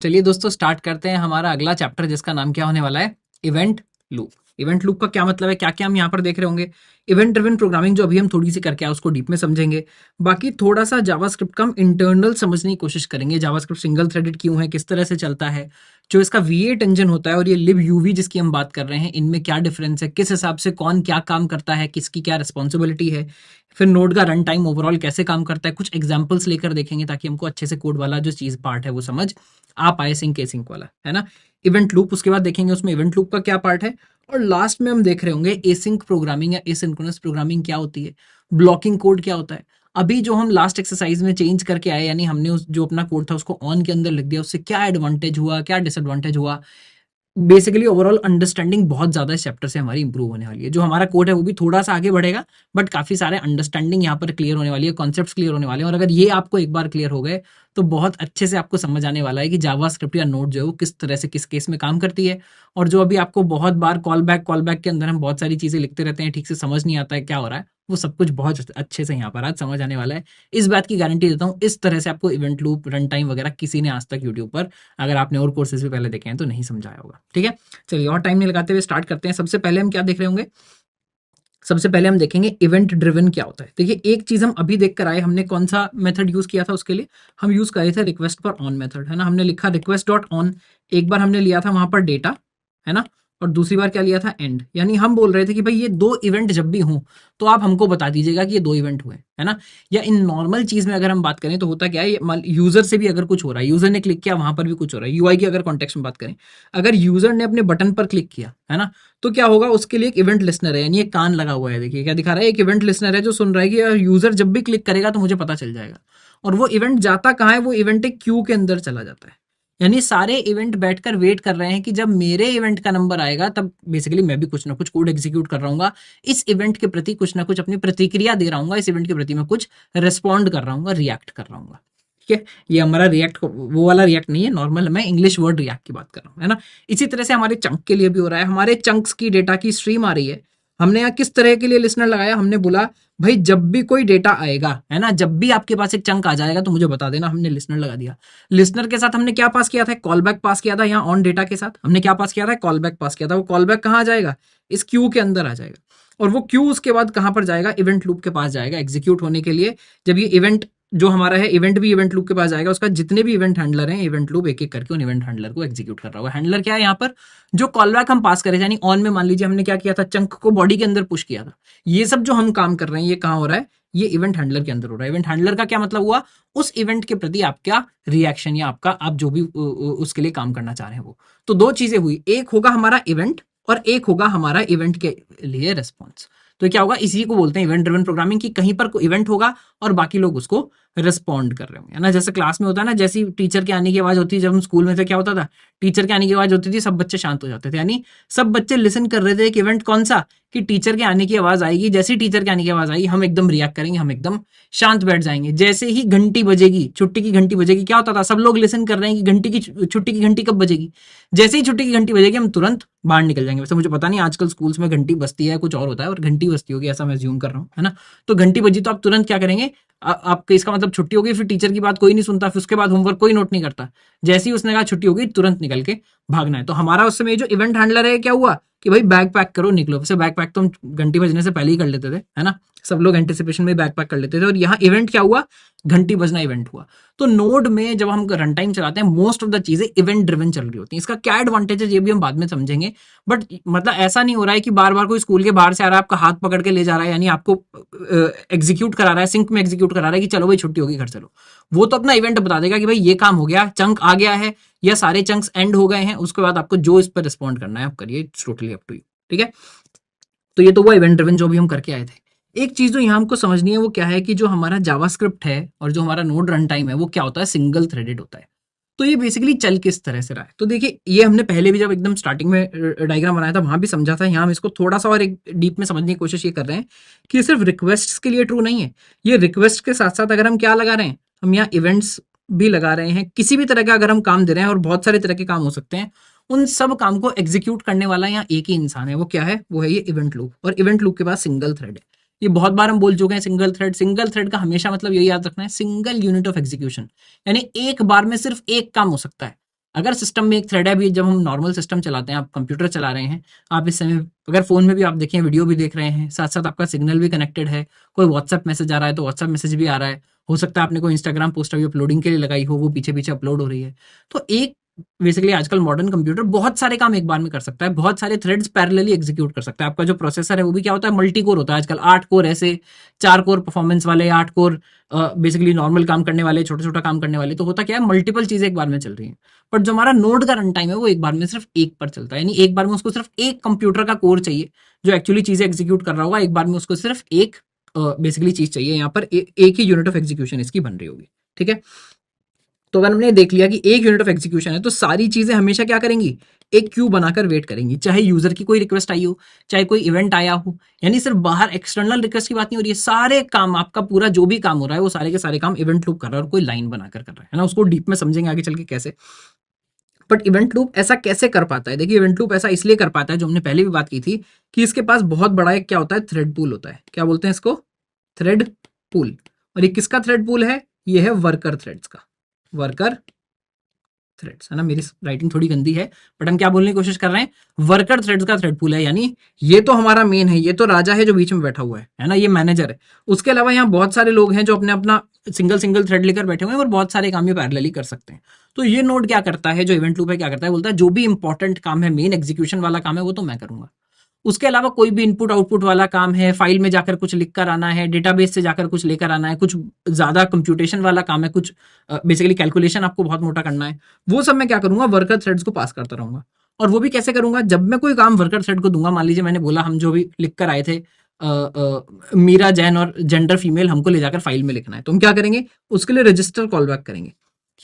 चलिए दोस्तों स्टार्ट करते हैं हमारा अगला चैप्टर जिसका नाम क्या होने वाला है, इवेंट लूप। इवेंट लूप का क्या मतलब है, क्या क्या हम यहाँ पर देख रहे होंगे। इवेंट ड्रिवन प्रोग्रामिंग जो अभी हम थोड़ी सी करके आए उसको डीप में समझेंगे। बाकी थोड़ा सा जावास्क्रिप्ट का हम इंटरनल समझने की कोशिश करेंगे। जावास्क्रिप्ट सिंगल थ्रेडेड क्यों है, किस तरह से चलता है, जो इसका V8 इंजन होता है और ये libUV जिसकी हम बात कर रहे हैं, इनमें क्या डिफरेंस है, किस हिसाब से कौन क्या काम करता है, किसकी क्या रिस्पॉन्सिबिलिटी है। फिर नोड का रन टाइम ओवरऑल कैसे काम करता है, कुछ एग्जांपल्स लेकर देखेंगे ताकि हमको अच्छे से कोड वाला जो चीज पार्ट है वो समझ आ पाए, सिंक एसिंक वाला है ना। इवेंट लूप उसके बाद देखेंगे उसमें इवेंट लूप का क्या पार्ट है। और लास्ट में हम देख रहे होंगे एसिंक प्रोग्रामिंग या एसिंक्रोनस प्रोग्रामिंग क्या होती है, ब्लॉकिंग कोड क्या होता है। अभी जो हम लास्ट एक्सरसाइज में चेंज करके आए, यानी हमने उस जो अपना कोड था उसको ऑन के अंदर लिख दिया, उससे क्या एडवांटेज हुआ, क्या डिसएडवांटेज हुआ। बेसिकली ओवरऑल अंडरस्टैंडिंग बहुत ज्यादा इस चैप्टर से हमारी इंप्रूव होने वाली है। जो हमारा कोड है वो भी थोड़ा सा आगे बढ़ेगा, बट काफी सारे अंडरस्टैंडिंग यहाँ पर क्लियर होने वाली है, कॉन्सेप्ट्स क्लियर होने वाले हैं। और अगर ये आपको एक बार क्लियर हो गए तो बहुत अच्छे से आपको समझ आने वाला है कि जावास्क्रिप्ट या नोड जो है वो किस तरह से किस केस में काम करती है। और जो अभी आपको बहुत बार कॉल बैक के अंदर हम बहुत सारी चीजें लिखते रहते हैं, ठीक से समझ नहीं आता है क्या हो रहा है, वो सब कुछ बहुत अच्छे से यहाँ पर आज समझ आने वाला है। इस बात की गारंटी देता हूँ, इस तरह से आपको इवेंट लूप, रन टाइम वगैरह किसी ने आज तक यूट्यूब पर, अगर आपने और कोर्सेज भी पहले देखे हैं तो नहीं समझाया होगा। ठीक है, चलिए और टाइम नहीं लगाते हुए स्टार्ट करते हैं। सबसे पहले हम क्या देख रहे होंगे, सबसे पहले हम देखेंगे इवेंट ड्रिवन क्या होता है। देखिए एक चीज हम अभी देख कर आए, हमने कौन सा मेथड यूज किया था उसके लिए, हम यूज कर रहे थे रिक्वेस्ट फॉर ऑन मेथड, है ना। हमने लिखा रिक्वेस्ट डॉट ऑन, एक बार हमने लिया था वहां पर डेटा, है ना, और दूसरी बार क्या लिया था, एंड। यानी हम बोल रहे थे कि भाई ये दो इवेंट जब भी हों तो आप हमको बता दीजिएगा कि ये दो इवेंट हुए, है ना। या इन नॉर्मल चीज में अगर हम बात करें तो होता क्या है, यूजर से भी अगर कुछ हो रहा है, यूजर ने क्लिक किया वहां पर भी कुछ हो रहा है, यूआई की अगर कॉन्टेक्स्ट में बात करें, अगर यूजर ने अपने बटन पर क्लिक किया, है ना, तो क्या होगा, उसके लिए एक इवेंट लिसनर है, यानी एक कान लगा हुआ है। देखिए क्या दिखा रहा है, एक इवेंट लिसनर है जो सुन रहा है कि यूजर जब भी क्लिक करेगा तो मुझे पता चल जाएगा। और वो इवेंट जाता कहाँ है, वो इवेंट एक क्यू के अंदर चला जाता है। यानी सारे इवेंट बैठकर वेट कर रहे हैं कि जब मेरे इवेंट का नंबर आएगा तब बेसिकली मैं भी कुछ ना कुछ कोड एग्जीक्यूट कर रहा हूँ, इस इवेंट के प्रति कुछ ना कुछ अपनी प्रतिक्रिया दे रहा हूँ, इस इवेंट के प्रति मैं कुछ रिस्पॉन्ड कर रहा हूँ, रिएक्ट कर रहा हूँ। ठीक है, ये हमारा रिएक्ट वो वाला रिएक्ट नहीं है, नॉर्मल मैं इंग्लिश वर्ड रिएक्ट की बात कर रहा हूँ, है ना। इसी तरह से हमारे चंक के लिए भी हो रहा है, हमारे चंक्स की डेटा की स्ट्रीम आ रही है। हमने यहाँ किस तरह के लिए लिसनर लगाया, हमने बोला भाई जब भी कोई डेटा आएगा, है ना, जब भी आपके पास एक चंक आ जाएगा तो मुझे बता देना, हमने लिसनर लगा दिया। लिसनर के साथ हमने क्या पास किया था, कॉल बैक पास किया था। यहाँ ऑन डेटा के साथ हमने क्या पास किया था, कॉल बैक पास किया था। वो कॉल बैक कहाँ आ जाएगा, इस क्यू के अंदर आ जाएगा। और वो क्यू उसके बाद कहां पर जाएगा, इवेंट लूप के पास जाएगा एग्जीक्यूट होने के लिए। जब ये इवेंट जो हमारा है, इवेंट भी इवेंट लूप के पास जाएगा, उसका जितने भी इवेंट हैंडलर हैं, इवेंट लूप एक एक करके उन इवेंट हैंडलर को एग्जीक्यूट कर रहा होगा। हैंडलर क्या है यहाँ पर, जो कॉल बैक हम पास करें, यानी ऑन में मान लीजिए हमने क्या किया था, चंक को बॉडी के अंदर पुश किया था। ये सब जो हम काम कर रहे हैं ये कहाँ हो रहा है, ये इवेंट हैंडलर के अंदर हो रहा है। इवेंट हैंडलर का क्या मतलब हुआ, उस इवेंट के प्रति आपका रिएक्शन या आपका आप जो भी उसके लिए काम करना चाह रहे हैं वो। तो दो चीजें हुई, एक होगा हमारा इवेंट और एक होगा हमारा इवेंट के लिए रिस्पॉन्स। तो क्या होगा, इसी को बोलते हैं इवेंट ड्रिवन प्रोग्रामिंग, की कहीं पर इवेंट होगा और बाकी लोग उसको रिस्पॉन्ड कर रहे होंगे, ना। जैसे क्लास में होता है ना, जैसी टीचर के आने की आवाज होती है, जब हम स्कूल में थे क्या होता था, टीचर के आने की आवाज होती थी, सब बच्चे शांत हो जाते थे, यानी सब बच्चे लिसन कर रहे थे एक इवेंट कौन सा, कि टीचर के आने की आवाज आएगी, जैसे ही टीचर के आने की आवाज आएगी हम एकदम रिएक्ट करेंगे, हम एकदम शांत बैठ जाएंगे। जैसे ही घंटी बजेगी, छुट्टी की घंटी बजेगी, क्या होता था, सब लोग लिसन कर रहे हैं कि घंटी की छुट्टी की घंटी कब बजेगी। जैसे ही छुट्टी की घंटी बजेगी हम तुरंत बाहर निकल जाएंगे। वैसे मुझे पता नहीं आजकल स्कूल्स में घंटी बजती है कुछ और होता है, और घंटी बजती होगी ऐसा मैं अज्यूम कर रहा हूँ, है ना। तो घंटी बजी तो आप तुरंत क्या करेंगे, आपके इसका मतलब छुट्टी होगी, फिर टीचर की बात कोई नहीं सुनता, फिर उसके बाद होमवर्क कोई नोट नहीं करता। जैसे ही उसने कहा छुट्टी होगी तुरंत निकल के भागना है। तो हमारा उस समय जो इवेंट हैंडलर है क्या हुआ कि भाई बैग पैक करो निकलो। वैसे बैग पैक तो हम घंटी बजने से पहले ही कर लेते थे, है ना, सब लोग एंटिसिपेशन में बैग पैक कर लेते थे। और यहाँ इवेंट क्या हुआ, घंटी बजना इवेंट हुआ। तो नोड में जब हम रन टाइम चलाते हैं मोस्ट ऑफ द चीजें इवेंट ड्रिवन चल रही होती हैं। इसका क्या एडवांटेज है ये भी हम बाद में समझेंगे, बट मतलब ऐसा नहीं हो रहा है कि बार बार कोई स्कूल के बाहर से आ रहा है, आपका हाथ पकड़ के ले जा रहा है, यानी आपको एग्जीक्यूट करा रहा है, सिंक में एग्जीक्यूट करा रहा है कि चलो भाई छुट्टी होगी घर चलो। वो तो अपना इवेंट बता देगा कि भाई ये काम हो गया, चंक आ गया है, या सारे चंक्स एंड हो गए हैं, उसके बाद आपको जो इस पर रिस्पॉन्ड करना है आप करिए, it's totally up to you. ठीक है, तो ये तो वो इवेंट ड्रिवन जो भी हम करके आए थे। एक चीज जो यहाँ हमको समझनी है वो क्या है, कि जो हमारा जावास्क्रिप्ट है और जो हमारा नोड रन टाइम है वो क्या होता है, सिंगल थ्रेडेड होता है। तो ये बेसिकली चल किस तरह से रहा है, तो देखिए ये हमने पहले भी जब एकदम स्टार्टिंग में डायग्राम बनाया था वहां भी समझा था। यहाँ हम इसको थोड़ा सा और एक डीप में समझने की कोशिश ये कर रहे हैं कि ये सिर्फ रिक्वेस्ट के लिए ट्रू नहीं है। ये रिक्वेस्ट के साथ साथ अगर हम क्या लगा रहे हैं, हम यहाँ इवेंट्स भी लगा रहे हैं, किसी भी तरह का अगर हम काम दे रहे हैं, और बहुत सारे तरह के काम हो सकते हैं, उन सब काम को एग्जीक्यूट करने वाला यहाँ एक ही इंसान है। वो क्या है, वो है ये इवेंट लूप। और इवेंट लूप के पास सिंगल थ्रेड है। ये बहुत बार हम बोल चुके हैं, सिंगल थ्रेड। सिंगल थ्रेड का हमेशा मतलब यही याद रखना है, सिंगल यूनिट ऑफ एग्जीक्यूशन, यानी एक बार में सिर्फ एक काम हो सकता है। अगर सिस्टम में एक थ्रेड है, अभी जब हम नॉर्मल सिस्टम चलाते हैं, आप कंप्यूटर चला रहे हैं, आप इस समय अगर फोन में भी आप देखें, वीडियो भी देख रहे हैं, साथ साथ आपका सिग्नल भी कनेक्टेड है, कोई व्हाट्सएप मैसेज आ रहा है तो व्हाट्सएप मैसेज भी आ रहा है, हो सकता है आपने कोई इंस्टाग्राम पोस्ट अभी अपलोडिंग के लिए लगाई हो, वो पीछे पीछे अपलोड हो रही है। तो एक बेसिकली आजकल मॉडर्न कंप्यूटर बहुत सारे काम एक बार में कर सकता है, बहुत सारे थ्रेड्स पैरेलली एग्जीक्यूट कर सकता है। आपका जो प्रोसेसर है वो भी क्या होता है, मल्टी कोर होता है आजकल, 8 कोर ऐसे, 4 कोर परफॉर्मेंस वाले, 8 कोर बेसिकली नॉर्मल काम करने वाले, छोटा छोटा काम करने वाले। तो होता क्या है, मल्टीपल चीजें एक बार में चल रही हैं। बट जो हमारा नोड का रन टाइम है वो एक बार में सिर्फ एक पर चलता है, यानी एक बार में उसको सिर्फ एक कंप्यूटर का कोर चाहिए जो एक्चुअली चीजें एग्जीक्यूट कर रहा होगा। एक बार में उसको सिर्फ एक बेसिकली चीज चाहिए, यहाँ पर एक ही यूनिट ऑफ एग्जीक्यूशन इसकी बन रही होगी। ठीक है, तो अगर हमने देख लिया कि एक यूनिट ऑफ एग्जीक्यूशन है, तो सारी चीजें हमेशा क्या करेंगी, एक क्यू बनाकर वेट करेंगी, चाहे यूजर की कोई रिक्वेस्ट आई हो, चाहे कोई इवेंट आया हो। यानी सिर्फ बाहर एक्सटर्नल रिक्वेस्ट की बात नहीं हो रही है, सारे काम, आपका पूरा जो भी काम हो रहा है वो सारे के सारे काम इवेंट लूप कर रहा है, और कोई लाइन बनाकर कर रहा है ना। उसको डीप में समझेंगे आगे चल के कैसे। बट इवेंट लूप ऐसा कैसे कर पाता है, देखिए इवेंट लूप ऐसा इसलिए कर पाता है, जो हमने पहले भी बात की थी, कि इसके पास बहुत बड़ा एक क्या होता है, थ्रेड पूल होता है। क्या बोलते हैं इसको, थ्रेड पूल। और ये किसका थ्रेड पूल है, ये है वर्कर थ्रेड्स का, वर्कर थ्रेड्स, है ना। मेरी राइटिंग थोड़ी गंदी है, बट हम क्या बोलने की कोशिश कर रहे हैं, वर्कर थ्रेड्स का थ्रेड पूल है। यानी ये तो हमारा मेन है, ये तो राजा है जो बीच में बैठा हुआ है ना, ये मैनेजर है। उसके अलावा यहाँ बहुत सारे लोग हैं जो अपने अपना सिंगल सिंगल थ्रेड लेकर बैठे हुए हैं और बहुत सारे काम ये पैरेलली कर सकते हैं। तो ये नोड क्या करता है, जो इवेंट लूप है क्या करता है, बोलता है जो भी इंपॉर्टेंट काम है, मेन एग्जीक्यूशन वाला काम है, वो तो मैं करूंगा। उसके अलावा कोई भी इनपुट आउटपुट वाला काम है, फाइल में जाकर कुछ लिख कर आना है, डेटाबेस से जाकर कुछ लेकर आना है, कुछ ज्यादा कंप्यूटेशन वाला काम है, कुछ बेसिकली कैलकुलेशन आपको बहुत मोटा करना है, वो सब मैं क्या करूंगा, वर्कर थ्रेड्स को पास करता रहूंगा। और वो भी कैसे करूंगा, जब मैं कोई काम वर्कर थ्रेड को दूंगा, मान लीजिए मैंने बोला हम जो भी लिख कर आए थे, मीरा जैन और जेंडर फीमेल हमको ले जाकर फाइल में लिखना है, तो हम क्या करेंगे, उसके लिए रजिस्टर कॉल बैक करेंगे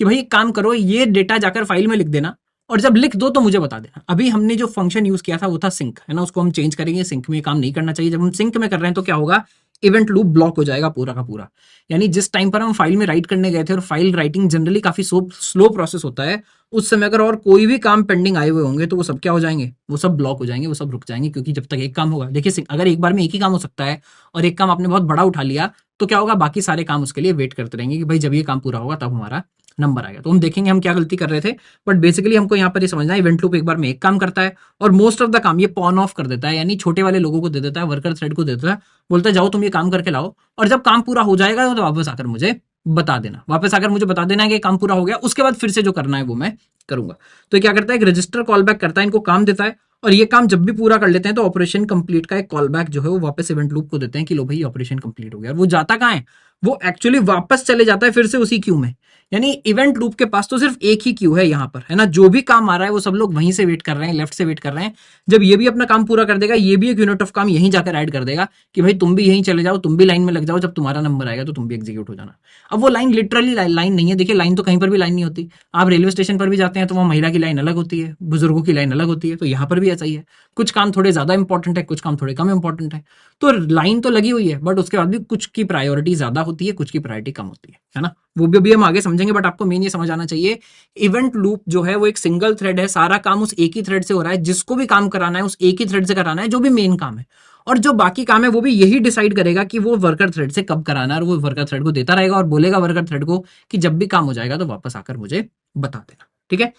कि भाई एक काम करो, ये डेटा जाकर फाइल में लिख देना, और जब लिख दो तो मुझे बता देना। अभी हमने जो फंक्शन यूज किया था वो था सिंक, है ना, उसको हम चेंज करेंगे, सिंक में काम नहीं करना चाहिए। जब हम सिंक में कर रहे हैं तो क्या होगा, इवेंट लूप ब्लॉक हो जाएगा पूरा का पूरा। यानी जिस टाइम पर हम फाइल में राइट करने गए थे, और फाइल राइटिंग जनरली काफी स्लो प्रोसेस होता है, उस समय अगर और कोई भी काम पेंडिंग आए हुए होंगे तो वो सब क्या हो जाएंगे, वो सब ब्लॉक हो जाएंगे, वो सब रुक जाएंगे, क्योंकि जब तक एक काम होगा, देखिए अगर एक बार में एक ही काम हो सकता है और एक काम आपने बहुत बड़ा उठा लिया, तो क्या होगा, बाकी सारे काम उसके लिए वेट करते रहेंगे कि भाई जब ये काम पूरा होगा तब हमारा नंबर आएगा। तो हम देखेंगे हम क्या गलती कर रहे थे, बट बेसिकली हमको यहाँ पर ये समझना है, इवेंट लूप एक बार में एक काम करता है और मोस्ट ऑफ द काम ये पॉन ऑफ कर देता है, यानी छोटे वाले लोगों को दे देता है, वर्कर थ्रेड को दे देता है, बोलता है जाओ तुम ये काम करके लाओ, और जब काम पूरा हो जाएगा तो वापस आकर मुझे बता देना, वापस आकर मुझे बता देना कि काम पूरा हो गया, उसके बाद फिर से जो करना है वो मैं करूंगा। तो क्या करता है, एक रजिस्टर कॉल बैक करता है, इनको काम देता है, और ये काम जब भी पूरा कर लेते हैं तो ऑपरेशन कंप्लीट का एक कॉल बैक जो है वो वापस इवेंट लूप को देते हैं कि लो भाई ऑपरेशन कंप्लीट हो गया। और वो जाता कहाँ है, वो एक्चुअली वापस चले जाता है फिर से उसी क्यू में। यानी इवेंट लूप के पास तो सिर्फ एक ही क्यू है यहाँ पर, है ना, जो भी काम आ रहा है वो सब लोग वहीं से वेट कर रहे हैं, लेफ्ट से वेट कर रहे हैं। जब ये भी अपना काम पूरा कर देगा, ये भी एक यूनिट ऑफ काम यहीं जाकर ऐड कर देगा कि भाई तुम भी यहीं चले जाओ, तुम भी लाइन में लग जाओ, जब तुम्हारा नंबर आएगा तो तुम भी एग्जीक्यूट हो जाना। अब वो लाइन लिटरली लाइन नहीं है, देखिए लाइन तो कहीं पर भी लाइन नहीं होती। आप रेलवे स्टेशन पर भी जाते हैं तो वहाँ महिला की लाइन अलग होती है, बुजुर्गों की लाइन अलग होती है, तो यहाँ पर भी ऐसा ही है। कुछ काम थोड़े ज्यादा इंपॉर्टेंट है, कुछ काम थोड़े कम इंपॉर्टेंट है, तो लाइन तो लगी हुई है, बट उसके बाद भी कुछ की प्रायोरिटी ज्यादा होती है, कुछ की प्रायोरिटी कम होती है ना। वो भी अभी हम आगे समझेंगे, बट आपको मेन ये समझ आना चाहिए, इवेंट लूप जो है वो एक सिंगल थ्रेड है, सारा काम उस एक ही थ्रेड से हो रहा है, जिसको भी काम कराना है उस एक ही थ्रेड से कराना है, जो भी मेन काम है। और जो बाकी काम है वो भी यही डिसाइड करेगा कि वो वर्कर थ्रेड से कब कराना है, और वो वर्कर थ्रेड को देता रहेगा और बोलेगा वर्कर थ्रेड को कि जब भी काम हो जाएगा तो वापस आकर मुझे बता देना। ठीक है,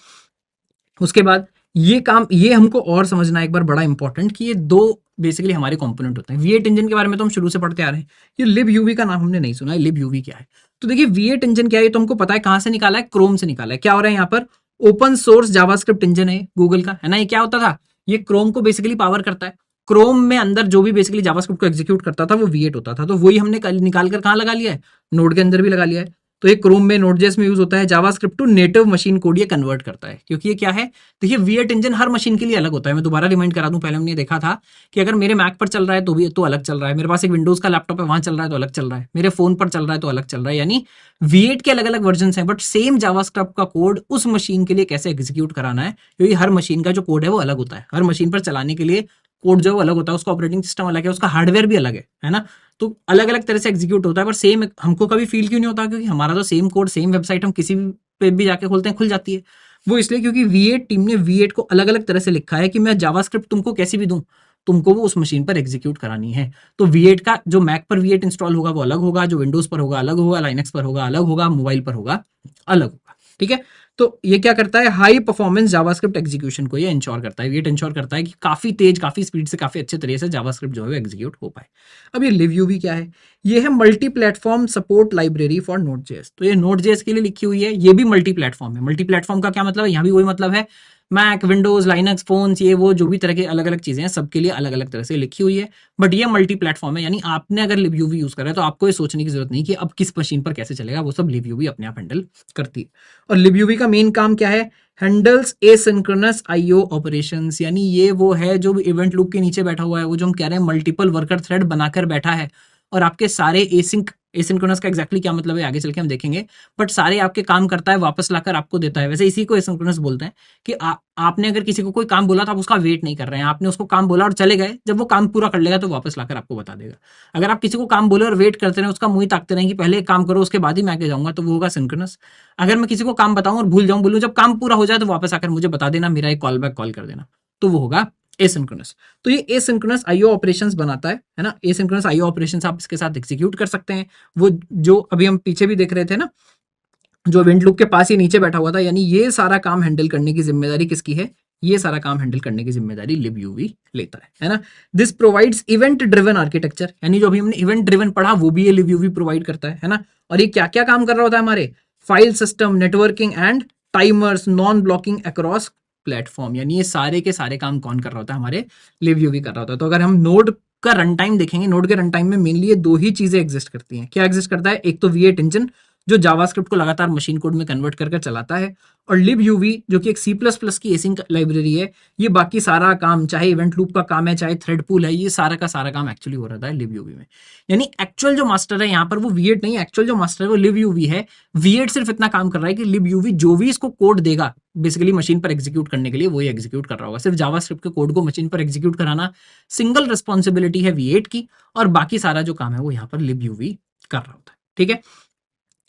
उसके बाद ये काम, ये हमको और समझना एक बार बड़ा इंपॉर्टेंट, कि ये दो बेसिकली हमारे कंपोनेंट होते हैं। V8 इंजन के बारे में तो हम शुरू से पढ़ते आ रहे हैं, ये libUV का नाम हमने नहीं सुना है, libUV क्या है। तो देखिए V8 इंजन क्या है, तो हमको पता है कहां से निकाला है, क्रोम से निकाला है। क्या हो रहा है यहाँ पर, ओपन सोर्स जावास्क्रिप्ट इंजन है गूगल का, है ना। ये क्या होता था, ये क्रोम को बेसिकली पावर करता है। क्रोम में अंदर जो भी बेसिकली जावास्क्रिप्ट को एग्जीक्यूट करता था वो V8 होता था, तो वही हमने निकाल कर कहाँ लगा लिया है, नोड के अंदर भी लगा लिया है। तो ये क्रोम में नोड.जेएस में यूज होता है, JavaScript to native machine code ये कन्वर्ट करता है, क्योंकि ये क्या है, देखिए V8 इंजन हर मशीन के लिए अलग होता है। मैं दोबारा रिमाइंड करा दूं, पहले हमने देखा था कि अगर मेरे मैक पर चल रहा है तो भी तो अलग चल रहा है, मेरे पास एक विंडोज का लैपटॉप है वहां चल रहा है तो अलग चल रहा है, मेरे फोन पर चल रहा है तो अलग चल रहा है। यानी V8 के अलग अलग वर्जन हैं, बट सेम जावास्क्रिप्ट का कोड उस मशीन के लिए कैसे एग्जीक्यूट कराना है, क्योंकि हर मशीन का जो कोड है वो अलग होता है, हर मशीन पर चलाने के लिए कोड जो है वो अलग होता है, उसका ऑपरेटिंग सिस्टम अलग है, उसका हार्डवेयर भी अलग है ना। तो अलग अलग तरह से एग्जीक्यूट होता है, पर सेम हमको कभी फील क्यों नहीं होता, क्योंकि हमारा तो सेम कोड, सेम वेबसाइट हम किसी पे भी जाके खोलते हैं खुल जाती है। वो इसलिए क्योंकि V8 टीम ने V8 को अलग अलग तरह से लिखा है कि मैं जावास्क्रिप्ट तुमको कैसी भी दूं, तुमको वो उस मशीन पर एग्जीक्यूट करानी है। तो V8 का जो मैक पर V8 इंस्टॉल होगा वो अलग होगा, जो विंडोज पर होगा अलग होगा, लाइनक्स पर होगा अलग होगा, मोबाइल पर होगा अलग होगा। ठीक है, तो ये क्या करता है, हाई परफॉर्मेंस जावास्क्रिप्ट एग्जीक्यूशन को ये इंश्योर करता है, वेट इंश्योर करता है कि काफी तेज, काफी स्पीड से, काफी अच्छे तरीके से जावास्क्रिप्ट जो है एग्जीक्यूट हो पाए। अब ये लिव क्या है, ये है multi platform support library for NodeJS. तो ये नोड.जेएस के लिए लिखी हुई है, ये भी मल्टी प्लेटफॉर्म है। मल्टी प्लेटफॉर्म का क्या मतलब है, यहाँ भी वही मतलब है, मैक, विंडोज, लाइनक्स, फोन्स, ये वो जो भी तरह के अलग अलग चीजें हैं सबके लिए अलग अलग तरह से लिखी हुई है। बट ये मल्टी प्लेटफॉर्म है, यानी आपने अगर लिव यूज करा है तो आपको ये सोचने की जरूरत नहीं कि अब किस मशीन पर कैसे चलेगा, वो सब लिव अपने आप हैंडल करती है। और लिव का मेन काम क्या है, हैंडल्स एसिंक्रोनस आईओ ऑपरेशंस, यानी ये वो है जो इवेंट लूप के नीचे बैठा हुआ है, वो जो हम कह रहे हैं मल्टीपल वर्कर थ्रेड बनाकर बैठा है और आपके सारे एसिंक्रोनस का एग्जैक्टली क्या मतलब है आगे चल के हम देखेंगे, बट सारे आपके काम करता है, वापस लाकर आपको देता है। वैसे इसी को एसिंक्रोनस बोलते हैं कि आपने अगर किसी को कोई काम बोला तो आप उसका वेट नहीं कर रहे हैं, आपने उसको काम बोला और चले गए, जब वो काम पूरा कर लेगा तो वापस लाकर आपको बता देगा। अगर आप किसी को काम बोले और वेट करते रहे, उसका मुंह ताकते रहे कि पहले एक काम करो उसके बाद ही मैं आगे जाऊंगा, तो वो होगा सिंक्रोनस। अगर मैं किसी को काम बताऊं और भूल जाऊं, बोलूं जब काम पूरा हो जाए तो वापस आकर मुझे बता देना, मेरा एक कॉल बैक कॉल कर देना, तो वो होगा एसिंक्रोनस। तो ये एसिंक्रोनस आईओ ऑपरेशंस बनाता है ना। एसिंक्रोनस आईओ ऑपरेशंस आप इसके साथ एग्जीक्यूट कर सकते हैं, वो जो अभी हम पीछे भी देख रहे थे ना, जो इवेंट लूप के पास ही नीचे बैठा हुआ था, यानी ये सारा काम हैंडल करने की जिम्मेदारी किसकी है, ये सारा काम हैंडल करने की जिम्मेदारी लिव लेता है ना। This provides event driven architecture, यानी जो अभी हमने इवेंट ड्रिवन पढ़ा वो भी ये लिव प्रोवाइड करता है ना। और ये क्या क्या काम कर रहा होता है, हमारे file system, networking and timers, non blocking across platform, यानी ये सारे के सारे काम कौन कर रहा होता है, हमारे लिव कर रहा होता है। तो अगर हम नोड का रन टाइम देखेंगे, नोड के रन टाइम में मेनली ये दो ही चीजें एग्जिस्ट करती हैं। क्या एग्जिस्ट करता है, एक तो V8 इंजन जो जावास्क्रिप्ट को लगातार मशीन कोड में कन्वर्ट करके चलाता है, और लिव जो कि एक C++ की एसिंक लाइब्रेरी है, ये बाकी सारा काम, चाहे इवेंट लूप का काम है, चाहे थ्रेड पूल है, ये सारा का सारा काम एक्चुअली हो रहा है लिव में। यानी एक्चुअल जो मास्टर है यहाँ पर वो V8 नहीं है, एक्चुअल जो मास्टर है वो लिव है। V8 सिर्फ इतना काम कर रहा है कि लिव जो भी इसको कोड देगा बेसिकली मशीन पर एग्जीक्यूट करने के लिए, वही एग्जीक्यूट कर रहा होगा। सिर्फ जावास्क्रिप्ट के कोड को मशीन पर एग्जीक्यूट कराना सिंगल रिस्पॉन्सिबिलिटी है V8 की, और बाकी सारा जो काम है वो यहाँ पर लिव कर रहा होता है। ठीक है,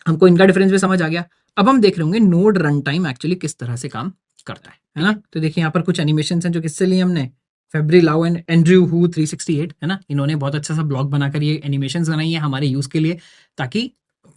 हमको इनका डिफरेंस भी समझ आ गया। अब हम देख रहे होंगे नोड रन टाइम एक्चुअली किस तरह से काम करता है ना। तो देखिए यहाँ पर कुछ एनिमेशन हैं जो किससे लिए हमने, फेब्री लाउ एंड एंड्रयू हू 368 है ना, इन्होंने बहुत अच्छा सा ब्लॉग बनाकर ये एनिमेशंस बनाई है हमारे यूज के लिए, ताकि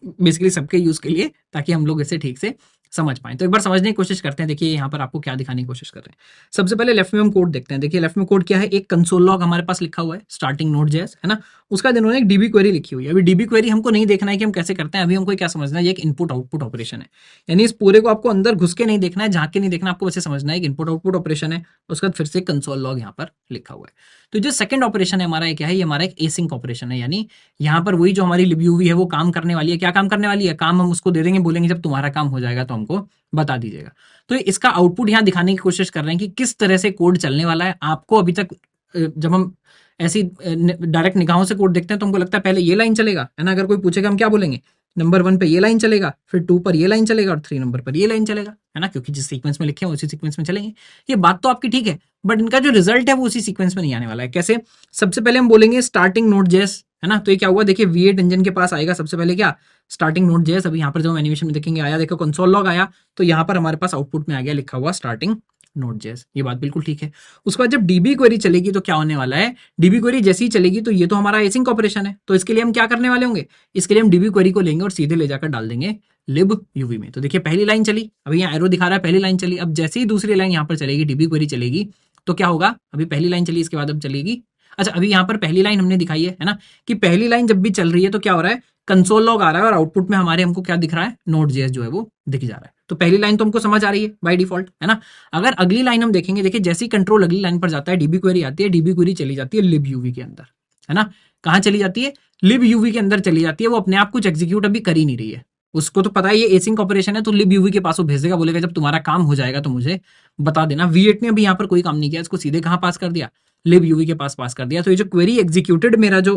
बेसिकली सबके यूज के लिए, ताकि हम लोग इसे ठीक से समझ पाए। तो एक बार समझने की कोशिश करते हैं। देखिए यहाँ पर आपको क्या दिखाने की कोशिश कर रहे हैं। सबसे पहले लेफ्ट में हम कोड देखते हैं। देखिए लेफ्ट में कोड क्या है, एक कंसोल लॉग हमारे पास लिखा हुआ है स्टार्टिंग नोड.जेएस है ना, उसका इन्होंने एक डीबी क्वेरी लिखी हुई है। अभी डीबी क्वेरी हमको नहीं देखना है कि हम कैसे करते हैं, अभी हमको क्या समझना है, ये एक इनपुट आउटपुट ऑपरेशन है। यानी इस पूरे को आपको अंदर घुस के नहीं देखना है, झांक के नहीं देखना, आपको वैसे समझना है कि इनपुट आउटपुट ऑपरेशन है, उसके बाद फिर से कंसोल लॉग यहाँ पर लिखा हुआ है। तो जो सेकंड ऑपरेशन है हमारा, ये क्या है, ये हमारा एक एसिंक ऑपरेशन है। यानी यहाँ पर वही जो हमारी लिव है वो काम करने वाली है। क्या काम करने वाली है, काम हम उसको दे देंगे, बोलेंगे जब तुम्हारा काम हो जाएगा तो हमको बता दीजिएगा। तो इसका आउटपुट यहाँ दिखाने की कोशिश कर रहे हैं कि किस तरह से कोड चलने वाला है। आपको अभी तक जब हम ऐसी डायरेक्ट निगाहों से कोड देखते हैं तो हमको लगता है पहले ये लाइन चलेगा है ना, अगर कोई पूछेगा हम क्या बोलेंगे, नंबर 1 पे ये लाइन चलेगा, फिर 2 पर ये लाइन चलेगा और 3 नंबर पर ये लाइन चलेगा है ना, क्योंकि जिस सीक्वेंस में लिखे हैं उसी सीक्वेंस में चलेंगे। ये बात तो आपकी ठीक है, बट इनका जो रिजल्ट है वो उसी सीक्वेंस में नहीं आने वाला है। कैसे, सबसे पहले हम बोलेंगे स्टार्टिंग नोड.जेएस है ना, तो ये क्या हुआ, देखिए V8 इंजन के पास आएगा सबसे पहले क्या, स्टार्टिंग नोड.जेएस। अभी यहाँ पर जो हम एनिमेशन में देखेंगे आया, देखो कंसोल लॉग आया, तो यहाँ पर हमारे पास आउटपुट में आ गया लिखा हुआ स्टार्टिंग नोड.जेएस। ये बात बिल्कुल ठीक है। उसके बाद जब डीबी क्वेरी चलेगी तो क्या होने वाला है, डीबी क्वेरी जैसी ही चलेगी तो ये तो हमारा एसिंक ऑपरेशन है, तो इसके लिए हम क्या करने वाले होंगे, इसके लिए हम डीबी क्वेरी को लेंगे और सीधे ले जाकर डाल देंगे लिब यूवी में। तो देखिए पहली लाइन चली, अभी यहाँ एरो दिखा रहा है पहली लाइन चली। अब जैसे ही दूसरी लाइन यहाँ पर चलेगी, डीबी क्वेरी चलेगी, तो क्या होगा, अभी पहली लाइन चली, इसके बाद अब चलेगी, अच्छा अभी यहाँ पर पहली लाइन हमने दिखाई है ना, कि पहली लाइन जब भी चल रही है तो क्या हो रहा है, कंसोल लॉग आ रहा है और आउटपुट में हमारे हमको क्या दिख रहा है, नोड.जेएस जो है वो दिख जा रहा है। तो पहली लाइन तो हमको समझ आ रही है बाय डिफॉल्ट है ना। अगर अगली लाइन हम देखेंगे, देखिए जैसे ही कंट्रोल अगली लाइन पर जाता है, डीबी क्वेरी आती है, डीबी क्वेरी चली जाती है लिब यूवी के अंदर है ना। कहाँ चली जाती है, लिब यूवी के अंदर चली जाती है। वो अपने आप कुछ एग्जीक्यूट अभी कर ही नहीं रही है, उसको तो पता है ये एसिंक ऑपरेशन है, तो लिब यूवी के पास वो भेजेगा, बोलेगा जब तुम्हारा काम हो जाएगा तो मुझे बता देना। V8 ने अभी यहाँ पर कोई काम नहीं किया, इसको सीधे कहाँ पास कर दिया, लिब यूवी के पास पास कर दिया। तो ये जो क्वेरी एग्जीक्यूटेड मेरा जो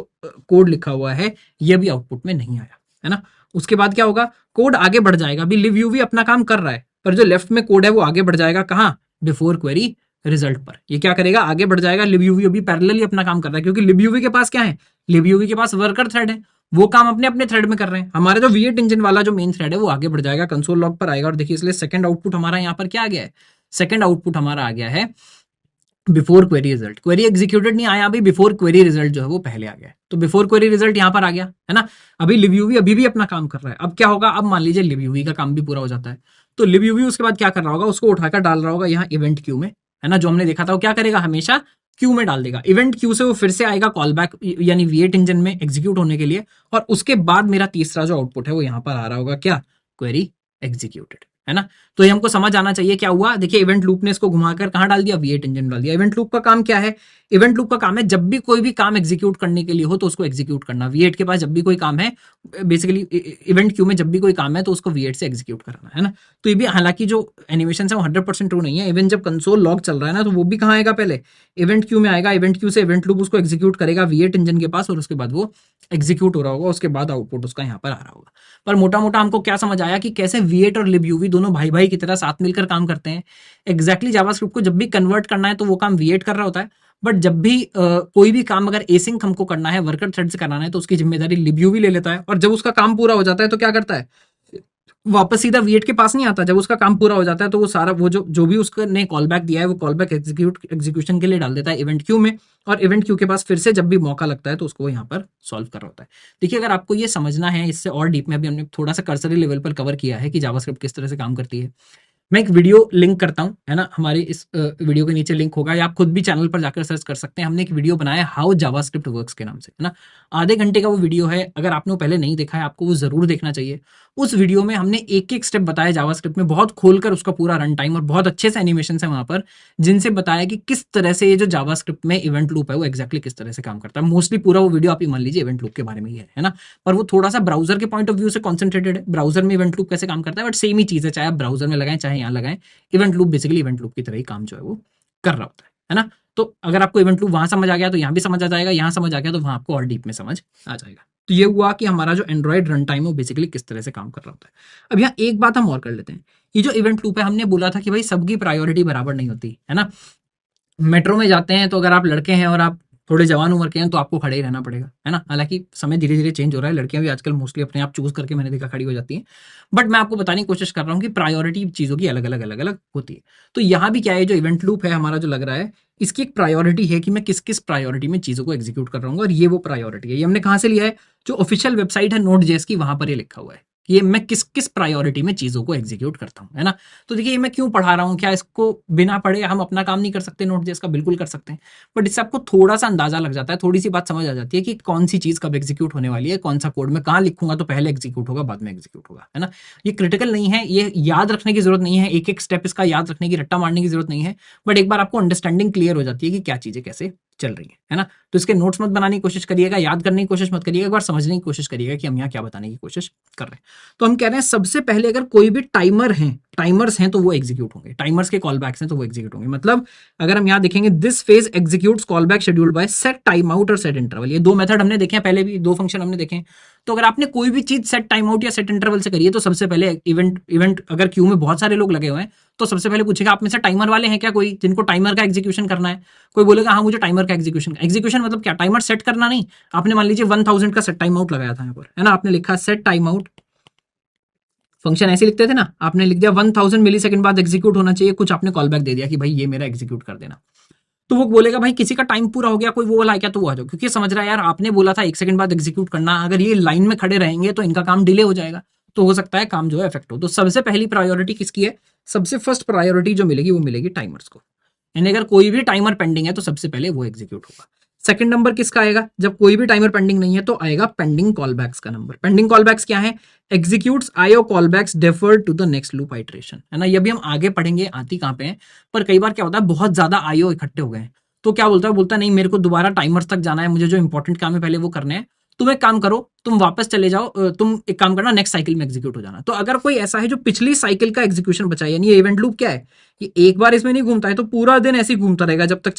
कोड लिखा हुआ है ये भी आउटपुट में नहीं आया है ना। उसके बाद क्या होगा, कोड आगे बढ़ जाएगा। अभी लिब यूवी अपना काम कर रहा है, पर जो लेफ्ट में कोड है वो आगे बढ़ जाएगा कहाँ, बिफोर क्वेरी रिजल्ट पर। ये क्या करेगा, आगे बढ़ जाएगा। लिब यूवी अभी पैरेलली अपना काम कर रहा है, क्योंकि लिब यूवी के पास क्या है, लिब यूवी के पास वर्कर थ्रेड है, वो काम अपने अपने थ्रेड में कर रहे हैं। हमारा जो V8 इंजन वाला जो मेन थ्रेड है वो आगे बढ़ जाएगा, कंसोल लॉग पर आएगा। और देखिए इसलिए सेकंड आउटपुट हमारा यहाँ पर क्या आ गया है, सेकंड आउटपुट हमारा आ गया है before query result. Query executed नहीं आया अभी, बिफोर क्वेरी रिजल्ट जो है वो पहले आ गया। तो बिफोर क्वेरी रिजल्ट यहाँ पर आ गया है ना। अभी लिब यूवी अभी भी अपना काम कर रहा है। अब क्या होगा, अब मान लीजिए लिब यूवी का काम भी पूरा हो जाता है, तो libUV उसके बाद क्या कर रहा होगा, उसको उठाकर डाल रहा होगा यहाँ इवेंट क्यू में, है ना, जो हमने देखा था वो क्या करेगा, हमेशा क्यू में डाल देगा। इवेंट क्यू से वो फिर से आएगा कॉल बैक यानी V8 इंजन में एग्जीक्यूट होने के लिए, और उसके बाद मेरा तीसरा जो आउटपुट है वो यहाँ पर आ रहा होगा, क्या, क्वेरी एग्जीक्यूटेड, है ना। तो ये हमको समझ आना चाहिए क्या हुआ। देखिए इवेंट लूप ने इसको घुमाकर कहाँ डाल दिया, V8 इंजन में डाल दिया। इवेंट लूप का काम क्या है, इवेंट लूप का काम है जब भी कोई भी काम एग्जीक्यूट करने के लिए हो तो उसको एग्जीक्यूट करना। V8 के पास जब भी कोई काम है, बेसिकली इवेंट क्यू में जब भी कोई काम है तो उसको V8 से एग्जीक्यूट कराना, है ना। तो ये भी हालांकि जो एनिमेशन है वो 100% ट्रू नहीं है। इवन जब कंसोल लॉग चल रहा है ना, तो वो भी कहाँ आएगा, पहले इवेंट क्यू में आएगा। इवेंट क्यू से इवेंट लूप उसको एग्जीक्यूट करेगा V8 इंजन के पास, और उसके बाद वो एग्जीक्यूट हो रहा होगा, उसके बाद आउटपुट उसका यहाँ पर आ रहा होगा। पर मोटा मोटा हमको क्या समझ आया कि कैसे V8 और libUV दोनों भाई भाई की तरह साथ मिलकर काम करते हैं। एग्जैक्टली जावास्क्रिप्ट को जब भी कन्वर्ट करना है तो वो काम V8 कर रहा होता है, बट जब भी कोई भी काम अगर एसिंक हमको करना है, वर्कर थ्रेड से कराना है, तो उसकी जिम्मेदारी libUV ले लेता है। और जब उसका काम पूरा हो जाता है तो क्या करता है, वापस सीधा V8 के पास नहीं आता। जब उसका काम पूरा हो जाता है तो वो सारा वो जो भी उसने कॉल बैक दिया है वो कॉल बैक एग्जीक्यूशन के लिए डाल देता है इवेंट क्यू में, और इवेंट क्यू के पास फिर से जब भी मौका लगता है तो उसको यहाँ पर सॉल्व कर रहा होता है। देखिए अगर आपको ये समझना है इससे और डीप में, अभी हमने थोड़ा सा कर्सरी लेवल पर कवर किया है कि जावास्क्रिप्ट किस तरह से काम करती है। मैं एक वीडियो लिंक करता हूं, है ना, हमारे इस वीडियो के नीचे लिंक होगा, या आप खुद भी चैनल पर जाकर सर्च कर सकते हैं। हमने एक वीडियो बनाया हाउ जावास्क्रिप्ट वर्क्स के नाम से, है ना। आधे घंटे का वो वीडियो है, अगर आपने वो पहले नहीं देखा है आपको वो जरूर देखना चाहिए। उस वीडियो में हमने एक एक स्टेप बताया जावास्क्रिप्ट में, बहुत खोलकर उसका पूरा रन टाइम, और बहुत अच्छे से एनिमेशन है वहां पर, जिनसे बताया कि किस तरह से ये जो जावास्क्रिप्ट में इवेंट लूप है वो एक्जैक्टली किस तरह से काम करता है। मोस्टली पूरा वो वीडियो आप ही मान लीजिए इवेंट लूप के बारे में ही है ना। पर वो थोड़ा सा ब्राउजर के पॉइंट ऑफ व्यू से कॉन्सेंट्रेटेड है, ब्राउजर में इवेंट लूप कैसे काम करता है, बट सेम ही चीज है, चाहे आप ब्राउजर में लगाएं चाहे यहाँ लगाएं, event loop basically event loop की तरह ही काम जो है वो कर रहा होता है ना। तो अगर आपको इवेंट लूप वहां समझ आ गया तो यहाँ भी समझ आ जाएगा, यहाँ समझ आ गया तो वहां आपको और डीप में समझ आ जाएगा। तो ये हुआ कि हमारा जो एंड्रॉइड रन टाइम है वो बेसिकली किस तरह से काम कर रहा होता है। अब यहाँ एक बात हम और कर लेते हैं, ये जो इवेंट लूप है हमने बोला था कि भाई सबकी प्रायोरिटी बराबर नहीं होती, है ना। मेट्रो में जाते हैं तो अगर आप लड़के हैं और आप थोड़े जवान उम्र के हैं तो आपको खड़े ही रहना पड़ेगा, है ना। हालांकि समय धीरे धीरे चेंज हो रहा है, लड़कियां भी आजकल मोस्टली अपने आप चूज करके मैंने देखा खड़ी हो जाती हैं। बट मैं आपको बताने की कोशिश कर रहा हूँ कि प्रायोरिटी चीजों की अलग अलग अलग अलग होती है। तो यहाँ भी क्या है, जो इवेंट लूप है हमारा जो लग रहा है, इसकी एक प्रायोरिटी है कि मैं किस किस प्रायोरिटी में चीजों को एग्जीक्यूट कर रहा हूँ, और ये वो प्रायोरिटी है। ये हमने कहाँ से लिया है, जो ऑफिशियल वेबसाइट है Node.js की, वहां पर ये लिखा हुआ है कि ये मैं किस किस प्रायोरिटी में चीजों को एग्जीक्यूट करता हूँ, है ना। तो देखिए ये मैं क्यों पढ़ा रहा हूँ, क्या इसको बिना पढ़े हम अपना काम नहीं कर सकते Node.js का, बिल्कुल कर सकते हैं। बट इससे आपको थोड़ा सा अंदाजा लग जाता है, थोड़ी सी बात समझ आ जाती है कि कौन सी चीज कब एग्जीक्यूट होने वाली है, कौन सा कोड मैं कहाँ लिखूंगा तो पहले एग्जीक्यूट होगा बाद में एग्जीक्यूट होगा, है ना। ये क्रिटिकल नहीं है, ये याद रखने की जरूरत नहीं है, एक एक स्टेप इसका याद रखने की, रट्टा मारने की जरूरत नहीं है। बट एक बार आपको अंडरस्टैंडिंग क्लियर हो जाती है कि क्या चीजें कैसे चल रही है ना। तो इसके नोट्स मत बनाने की कोशिश करिएगा, याद करने की कोशिश मत करिएगा, एक बार समझने की कोशिश करिएगा कि हम यहाँ क्या बताने की कोशिश कर रहे हैं। तो हम कह रहे हैं सबसे पहले अगर कोई भी टाइमर्स हैं तो वो एग्जीक्यूट होंगे, टाइमर्स के कॉल बैक्स हैं तो वो एग्जीक्यूट होंगे। मतलब अगर हम यहाँ देखेंगे, this phase executes callback scheduled by set time out और सेट इंटरवल, ये दो मेथड हमने देखे हैं पहले भी, दो फंक्शन हमने देखे हैं। तो अगर आपने कोई भी चीज सेट टाइम आउट या सेट इंटरवल से करी है तो सबसे पहले इवेंट अगर क्यू में बहुत सारे लोग लगे हुए हैं तो सबसे पहले पूछेगा आप में से टाइमर वाले हैं क्या, कोई जिनको टाइमर का एग्जीक्यूशन करना है। कोई बोलेगा हाँ मुझे टाइमर का एग्जीक्यूशन मतलब क्या, टाइमर सेट करना नहीं। आपने मान लीजिए 1000 का सेट टाइम आउट लगाया था यहाँ पर, है ना, आपने लिखा सेट टाइम आउट, फंक्शन ऐसे लिखते थे ना, आपने लिख दिया 1000 मिलीसेकंड बाद एग्जीक्यूट होना चाहिए, कुछ आपने कॉल बैक दे दिया कि भाई ये मेरा एग्जीक्यूट कर देना। तो वो बोलेगा भाई किसी का टाइम पूरा हो गया, कोई वो वाला है क्या, तो वो आ जाओ, क्योंकि समझ रहा है यार आपने बोला था 1 सेकंड बाद एग्जीक्यूट करना, अगर ये लाइन में खड़े रहेंगे तो इनका काम डिले हो जाएगा, तो हो सकता है काम जो है इफेक्ट हो। तो सबसे पहली प्रायोरिटी किसकी है, सबसे फर्स्ट प्रायोरिटी जो मिलेगी वो मिलेगी टाइमर्स को। यानी अगर कोई भी टाइमर पेंडिंग है तो सबसे पहले वो एग्जीक्यूट होगा। सेकंड नंबर किसका आएगा, जब कोई भी टाइमर पेंडिंग नहीं है तो आएगा पेंडिंग कॉलबैक्स का नंबर। पेंडिंग कॉलबैक्स क्या है, executes IO callbacks deferred to the next loop iteration, है ना। ये भी हम आगे पढ़ेंगे, आती कहां पे है, पर कई बार क्या होता है बहुत ज्यादा आईओ इकट्ठे हो गए हैं, तो क्या बोलता है नहीं मेरे को दोबारा टाइमर्स तक जाना है, मुझे जो इंपॉर्टेंट काम है पहले वो करने हैं। तुम एक काम करो, तुम वापस चले जाओ, तुम एक काम करना नेक्स्ट साइकिल में एग्जीक्यूट हो जाना। तो अगर कोई ऐसा है जो पिछली साइकिल का एग्जीक्यूशन बचा है, यानी ये इवेंट लूप क्या है, ये एक बार इसमें नहीं घूमता है तो पूरा दिन ऐसे ही घूमता रहेगा, जब तक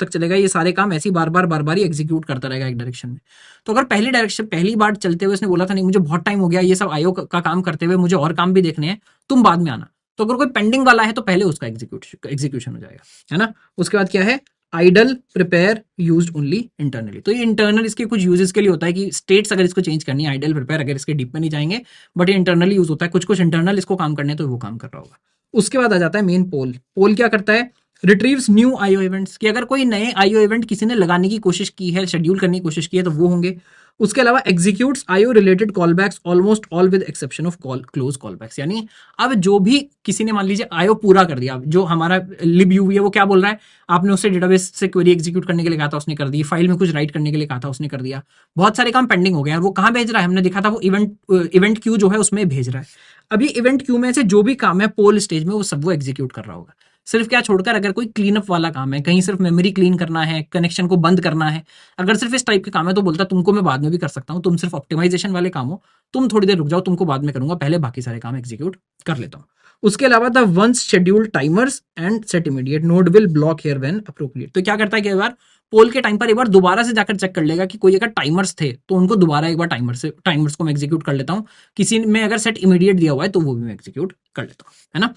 चलेगा ये सारे काम ऐसे ही बार बार ही एग्जीक्यूट करता रहेगा एक डायरेक्शन में। तो अगर पहली बार चलते हुए इसने बोला था नहीं मुझे बहुत टाइम हो गया ये सब आईओ का काम करते हुए, मुझे और काम भी देखने हैं, तुम बाद में आना, तो अगर कोई पेंडिंग वाला है तो पहले उसका एग्जीक्यूशन हो जाएगा, है ना। उसके बाद क्या है, idle prepare used only internally. तो ये इंटरनल इसके कुछ यूजेस के लिए होता है कि स्टेट्स अगर इसको चेंज करनी है, आइडल प्रिपेयर, अगर इसके डीप में नहीं जाएंगे, बट ये इंटरनली यूज होता है, कुछ इंटरनल इसको काम करने तो वो काम कर रहा होगा। उसके बाद आ जाता है मेन पोल। पोल क्या करता है, रिट्रीव्स न्यू आईओ इवेंट्स, कि अगर कोई नए आईओ इवेंट किसी ने लगाने की कोशिश की है, शेड्यूल करने की कोशिश की है तो वो होंगे। उसके अलावा executes IO related callbacks almost all with exception of close callbacks, यानी अब जो भी किसी ने मान लीजिए आईओ पूरा कर दिया, जो हमारा libUV है वो क्या बोल रहा है, आपने उससे डेटाबेस से क्वेरी एग्जीक्यूट करने के लिए कहा था, उसने कर दी, फाइल में कुछ राइट करने के लिए कहा था, उसने कर दिया, बहुत सारे काम पेंडिंग हो गए हैं, वो कहाँ भेज रहा है, हमने देखा था वो इवेंट क्यू जो है उसमें भेज रहा है। अभी इवेंट क्यू में से जो भी काम है पोल स्टेज में वो सब वो एग्जीक्यूट कर रहा होगा, सिर्फ क्या छोड़कर, अगर कोई क्लीन अप वाला काम है, कहीं सिर्फ मेमोरी क्लीन करना है, कनेक्शन को बंद करना है, अगर सिर्फ इस टाइप के काम है तो बोलता तुमको मैं बाद में भी कर सकता हूं, तुम सिर्फ ऑप्टिमाइजेशन वाले काम हो, तुम थोड़ी देर रुक जाओ, तुमको बाद में करूंगा, पहले बाकी सारे काम एग्जीक्यूट कर लेता हूं। उसके अलावा the ones scheduled timers and set immediate node will block here when appropriate, तो क्या करता है कि एक बार पोल के टाइम पर एक बार दोबारा से जाकर चेक कर लेगा कि कोई अगर टाइमर्स थे तो उनको दोबारा एक बार टाइमर्स को मैं एग्जीक्यूट कर लेता हूं, किसी में अगर सेट इमीडिएट दिया हुआ है तो वो भी मैं एग्जीक्यूट कर लेता हूं, है ना।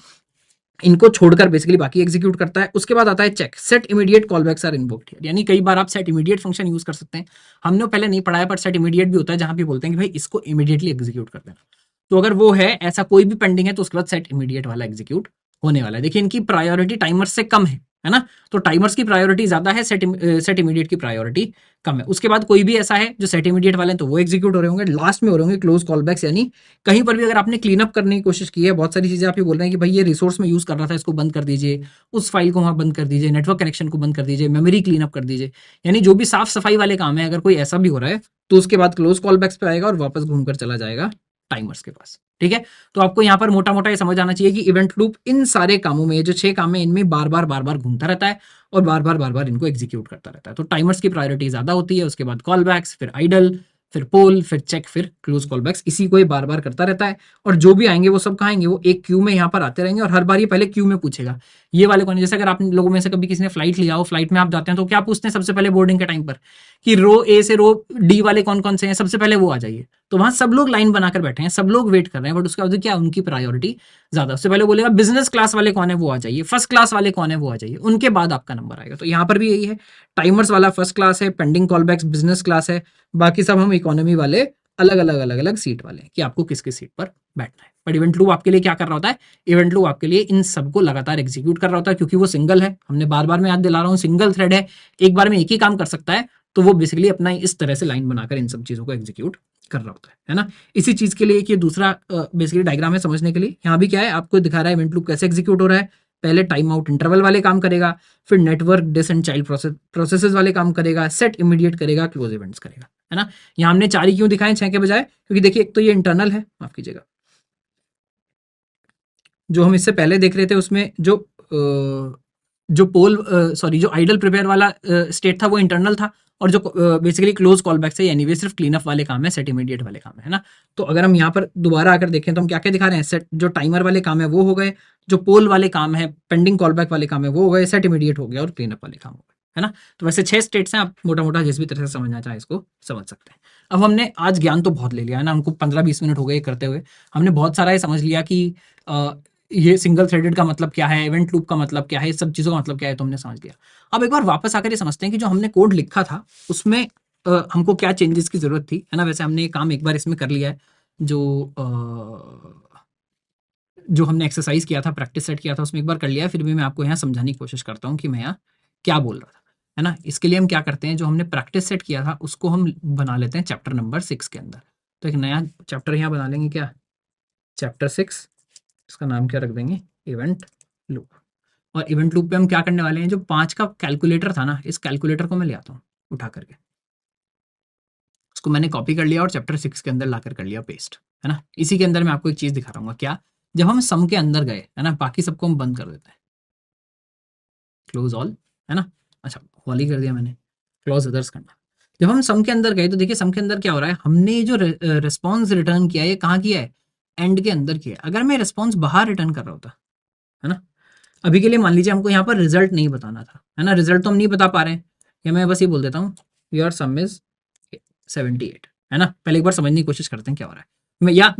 इनको छोड़कर बेसिकली बाकी एग्जीक्यूट करता है। उसके बाद आता है check, set immediate callbacks are invoked here, यानी कई बार आप सेट इमीडिएट फंक्शन यूज कर सकते हैं, हमने पहले नहीं पढ़ाया पर सेट इमीडिएट भी होता है जहां पे बोलते हैं कि भाई इसको इमीडिएटली एग्जीक्यूट कर देना, तो अगर वो है ऐसा कोई भी पेंडिंग है तो उसके बाद सेट इमीडिएट वाला एग्जीक्यूट होने वाला है। देखिए इनकी प्रायोरिटी टाइमर से कम है ना, तो टाइमर्स की प्रायोरिटी ज्यादा है, सेट इमीडिएट की प्रायोरिटी कम है। उसके बाद कोई भी ऐसा है जो सेट इमीडिएट वाले हैं तो वो एग्जीक्यूट हो रहे होंगे, लास्ट में हो रहे होंगे क्लोज कॉलबैक्स, यानी कहीं पर भी अगर आपने क्लीन अप करने की कोशिश की है, बहुत सारी चीजें आप ये बोल रहे हैं कि भाई ये रिसोर्स में यूज कर रहा था इसको बंद कर दीजिए, उस फाइल को वहां बंद कर दीजिए, नेटवर्क कनेक्शन को बंद कर दीजिए, मेमोरी क्लीन अप कर दीजिए, यानी जो भी साफ सफाई वाले काम है अगर कोई ऐसा भी हो रहा है तो उसके बाद क्लोज कॉलबैक्स पे आएगा और वापस घूमकर चला जाएगा टाइमर्स के पास। ठीक है, तो आपको यहाँ पर मोटा मोटा ये समझ आना चाहिए कि इवेंट लूप इन सारे कामों में, जो 6 काम है इनमें बार बार घूमता रहता है और बार बार इनको एग्जीक्यूट करता रहता है। तो टाइमर्स की प्रायोरिटी ज्यादा होती है, उसके बाद कॉल बैक्स, फिर आइडल, फिर पोल, फिर चेक, फिर क्लोज कॉल बैक्स, इसी को ये बार बार करता रहता है। और जो भी आएंगे वो सब कहाँ आएंगे, वो एक क्यू में यहाँ पर आते रहेंगे और हर बार ये पहले क्यू में पूछेगा ये वाले कौन है। जैसे अगर आप लोगों में से कभी किसी ने फ्लाइट लिया हो, फ्लाइट में आप जाते हैं तो क्या पूछते हैं सबसे पहले बोर्डिंग के टाइम पर कि रो ए से रो डी वाले कौन कौन से हैं, सबसे पहले वो आ जाइए। तो वहां सब लोग लाइन बनाकर बैठे हैं, सब लोग वेट कर रहे हैं, बट उसके बाद क्या उनकी प्रायोरिटी ज्यादा, उससे पहले बोलेगा बिजनेस क्लास वाले कौन है वो आ जाइए, फर्स्ट क्लास वाले कौन है वो आ जाइए, उनके बाद आपका नंबर आएगा। तो यहाँ पर भी यही है, टाइमर्स वाला फर्स्ट क्लास है, पेंडिंग कॉलबैक्स बिजनेस क्लास है, बाकी सब हम इकोनॉमी वाले अलग अलग सीट वाले हैं कि आपको किस किस सीट पर बैठना है। पर इवेंट लूप आपके लिए क्या कर रहा होता है, इवेंट लूप आपके लिए इन सबको लगातार एग्जीक्यूट कर रहा होता है, क्योंकि वो सिंगल है, हमने बार बार मैं याद दिला रहा हूँ सिंगल थ्रेड है, एक बार में एक ही काम कर सकता है, तो वो बेसिकली अपना इस तरह से लाइन बनाकर इन सब चीजों को एग्जीक्यूट कर रहा होता है ना। इसी चीज के लिए एक ये दूसरा बेसिकली डायग्राम है समझने के लिए, यहाँ भी क्या है आपको दिखा रहा है इवेंट लूप कैसे एग्जीक्यूट हो रहा है। पहले टाइम आउट इंटरवल वाले काम करेगा, फिर नेटवर्क डिस एंड चाइल्ड प्रोसेसेस वाले काम करेगा, सेट इमीडिएट करेगा, क्लोज इवेंट्स करेगा, है ना। यहाँ हमने 4 ही क्यों दिखाए 6 के बजाय, क्योंकि देखिए एक तो ये इंटरनल है, माफ कीजिएगा, जो हम इससे पहले देख रहे थे उसमें जो पोल सॉरी जो आइडल प्रिपेयर वाला स्टेट था वो इंटरनल था, और जो बेसिकली क्लोज कॉलबैक से एनीवे सिर्फ क्लीन अप वाले काम है, सेट इमीडिएट वाले काम है ना। तो अगर हम यहाँ पर दोबारा आकर देखें तो हम क्या क्या दिखा रहे हैं, सेट जो टाइमर वाले काम है वो हो गए, जो पोल वाले काम है, पेंडिंग कॉलबैक वाले काम है वो हो गए, सेट इमीडिएट हो गया और क्लीन अप वाले काम हो गए, है ना। तो वैसे 6 स्टेट्स हैं, आप मोटा मोटा जिस भी तरह से समझना चाहें इसको समझ सकते हैं। अब हमने आज ज्ञान तो बहुत ले लिया है ना, हमको 15-20 मिनट हो गए करते हुए, हमने बहुत सारा ये समझ लिया कि ये सिंगल थ्रेडेड का मतलब क्या है, इवेंट लूप का मतलब क्या है, इस सब चीज़ों का मतलब क्या है, तो हमने समझ लिया। अब एक बार वापस आकर ये समझते हैं कि जो हमने कोड लिखा था उसमें हमको क्या चेंजेस की जरूरत थी, है ना। वैसे हमने ये काम एक बार इसमें कर लिया है, जो जो हमने एक्सरसाइज किया था, प्रैक्टिस सेट किया था, उसमें एक बार कर लिया है, फिर भी मैं आपको यहाँ समझाने की कोशिश करता हूँ कि मैं यहाँ क्या बोल रहा था, है ना। इसके लिए हम क्या करते हैं, जो हमने प्रैक्टिस सेट किया था उसको हम बना लेते हैं चैप्टर नंबर 6 के अंदर। तो एक नया चैप्टर यहाँ बना लेंगे, क्या, चैप्टर 6, इसका नाम क्या रख देंगे, इवेंट लूप। और इवेंट लूप पे हम क्या करने वाले हैं, जो 5 का कैलकुलेटर था ना, इस कैलकुलेटर को मैं ले आता हूँ उठा करके, उसको मैंने कॉपी कर लिया और चैप्टर 6 के अंदर लाकर कर लिया पेस्ट, है ना। इसी के अंदर मैं आपको एक चीज दिखा रहा हूँ, क्या, जब हम सम के अंदर गए, है ना, बाकी सबको हम बंद कर देते हैं, क्लोज ऑल, है ना। अच्छा ऑल ही कर दिया मैंने, क्लोज अदर्स करना। जब हम सम के अंदर गए तो देखिए सम के अंदर क्या हो रहा है, हमने ये जो रिस्पॉन्स रिटर्न किया है ये कहाँ किया है, एंड के अंदर किया है। अगर मैं रिस्पॉन्स बाहर रिटर्न कर रहा होता, है ना, अभी के लिए मान लीजिए हमको यहाँ पर रिजल्ट नहीं बताना था, है ना, रिजल्ट तो हम नहीं बता पा रहे हैं, या मैं बस ये बोल देता हूँ योर सम इज 78, है ना। पहले एक बार समझने की कोशिश करते हैं क्या हो रहा है।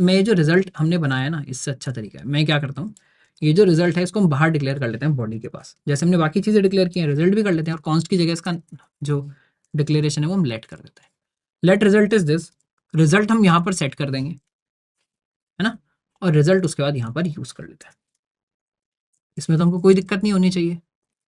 मैं ये जो रिजल्ट हमने बनाया ना, इससे अच्छा तरीका है, मैं क्या करता हूँ, ये जो रिजल्ट है इसको हम बाहर डिक्लेयर कर लेते हैं बॉडी के पास, जैसे हमने बाकी चीजें डिक्लेयर की हैं रिजल्ट भी कर लेते हैं, और कॉन्स्ट की जगह इसका जो डिक्लेरेशन है वो हम लेट कर देते हैं। Let result is this, result हम यहाँ पर सेट कर देंगे, है ना, और रिजल्ट उसके बाद यहाँ पर यूज कर लेते हैं। इसमें तो हमको कोई दिक्कत नहीं होनी चाहिए,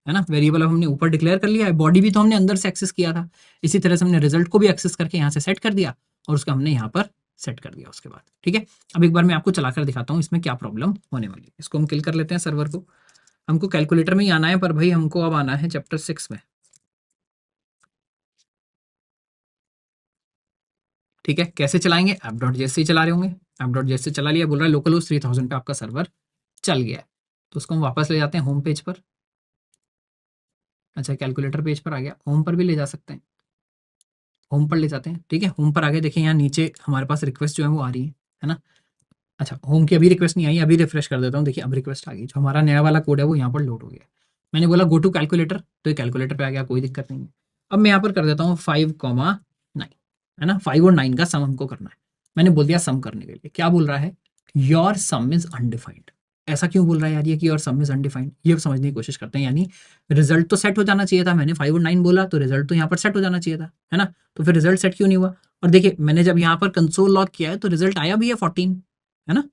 है ना। वेरिएबल अब हमने ऊपर डिक्लेयर कर लिया है, बॉडी भी तो हमने अंदर से एक्सेस किया था, इसी तरह से हमने रिजल्ट को भी एक्सेस करके यहाँ से सेट कर दिया और उसका हमने यहाँ पर सेट कर दिया उसके बाद। ठीक है, अब एक बार मैं आपको चलाकर दिखाता हूँ इसमें क्या प्रॉब्लम होने वाली है। इसको हम किल कर लेते हैं सर्वर को। हमको कैलकुलेटर में ही आना है, पर भाई हमको अब आना है चैप्टर 6 में। ठीक है, कैसे चलाएंगे, app.js से ही चला रहे होंगे। app.js से चला लिया, बोल रहा है लोकल होस्ट 3000 पे आपका सर्वर चल गया है। तो उसको हम वापस ले जाते हैं होम पेज पर। अच्छा, कैलकुलेटर पेज पर आ गया, होम पर भी ले जा सकते हैं, होम पर ले जाते हैं। ठीक है, होम पर आगे देखिए यहाँ नीचे हमारे पास रिक्वेस्ट जो है वो आ रही है ना। अच्छा, होम की अभी रिक्वेस्ट नहीं आई, अभी रिफ्रेश कर देता हूँ, देखिए अब रिक्वेस्ट आ गई। जो हमारा नया वाला कोड है वो यहाँ पर लोड हो गया। मैंने बोला गो टू कैलकुलेटर, तो ये कैलकुलेटर पे आ गया, कोई दिक्कत नहीं है। अब मैं यहाँ पर कर देता हूँ 5,9, है ना। 5 और 9 का सम हमको करना है। मैंने बोल दिया सम करने के लिए, क्या बोल रहा है, योर सम इज अनडिफाइंड। ऐसा क्यों बोल रहा है यार ये कि योर सम इज अनडिफाइंड, ये समझने की कोशिश करते हैं। यानी रिजल्ट तो सेट हो जाना चाहिए था, मैंने 5 और 9 बोला तो रिजल्ट तो यहाँ पर सेट हो जाना चाहिए था, है ना। तो फिर रिजल्ट सेट क्यों नहीं हुआ। और देखिए मैंने जब यहाँ पर कंसोल लॉग किया है तो रिजल्ट आया भी है 14, है ना।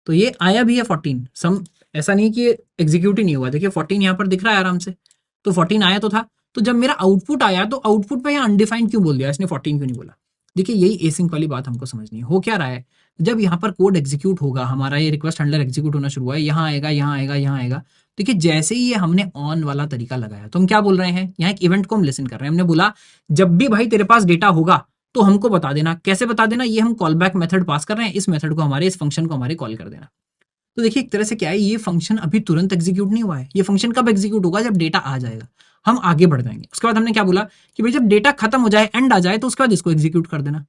तो ये आया भी है 14 सम, ऐसा नहीं कि एग्जीक्यूट ही नहीं हुआ। देखिए 14 यहाँ पर दिख रहा है आराम से, तो 14 आया तो था। तो जब मेरा आउटपुट आया तो आउटपुट पे यहाँ अनडिफाइंड क्यों बोल दिया, इसने 14 क्यों नहीं बोला। देखिए यही एसिंक वाली बात हमको समझनी है। हो क्या रहा है, जब यहाँ पर कोड एग्जीक्यूट होगा, हमारा ये रिक्वेस्ट हैंडलर एग्जीक्यूट होना शुरू हुआ है, यहाँ आएगा यहाँ आएगा यहाँ आएगा। देखिए जैसे ही ये हमने ऑन वाला तरीका लगाया तो हम क्या बोल रहे हैं, यहाँ एक इवेंट को हम लिसन कर रहे हैं। हमने बोला जब भी भाई तेरे पास डेटा होगा तो हमको बता देना। कैसे बता देना, ये हम कॉल बैक मेथड पास कर रहे हैं, इस मेथड को हमारे, इस फंक्शन को हमारे कॉल कर देना। तो देखिए एक तरह से क्या है, ये फंक्शन अभी तुरंत एग्जीक्यूट नहीं हुआ है, ये फंक्शन कब एग्जीक्यूट होगा, जब डेटा आ जाएगा, हम आगे बढ़ जाएंगे। उसके बाद हमने क्या बोला कि भाई जब डेटा खत्म हो जाए, एंड आ जाए, तो उसके बाद इसको एग्जीक्यूट कर देना।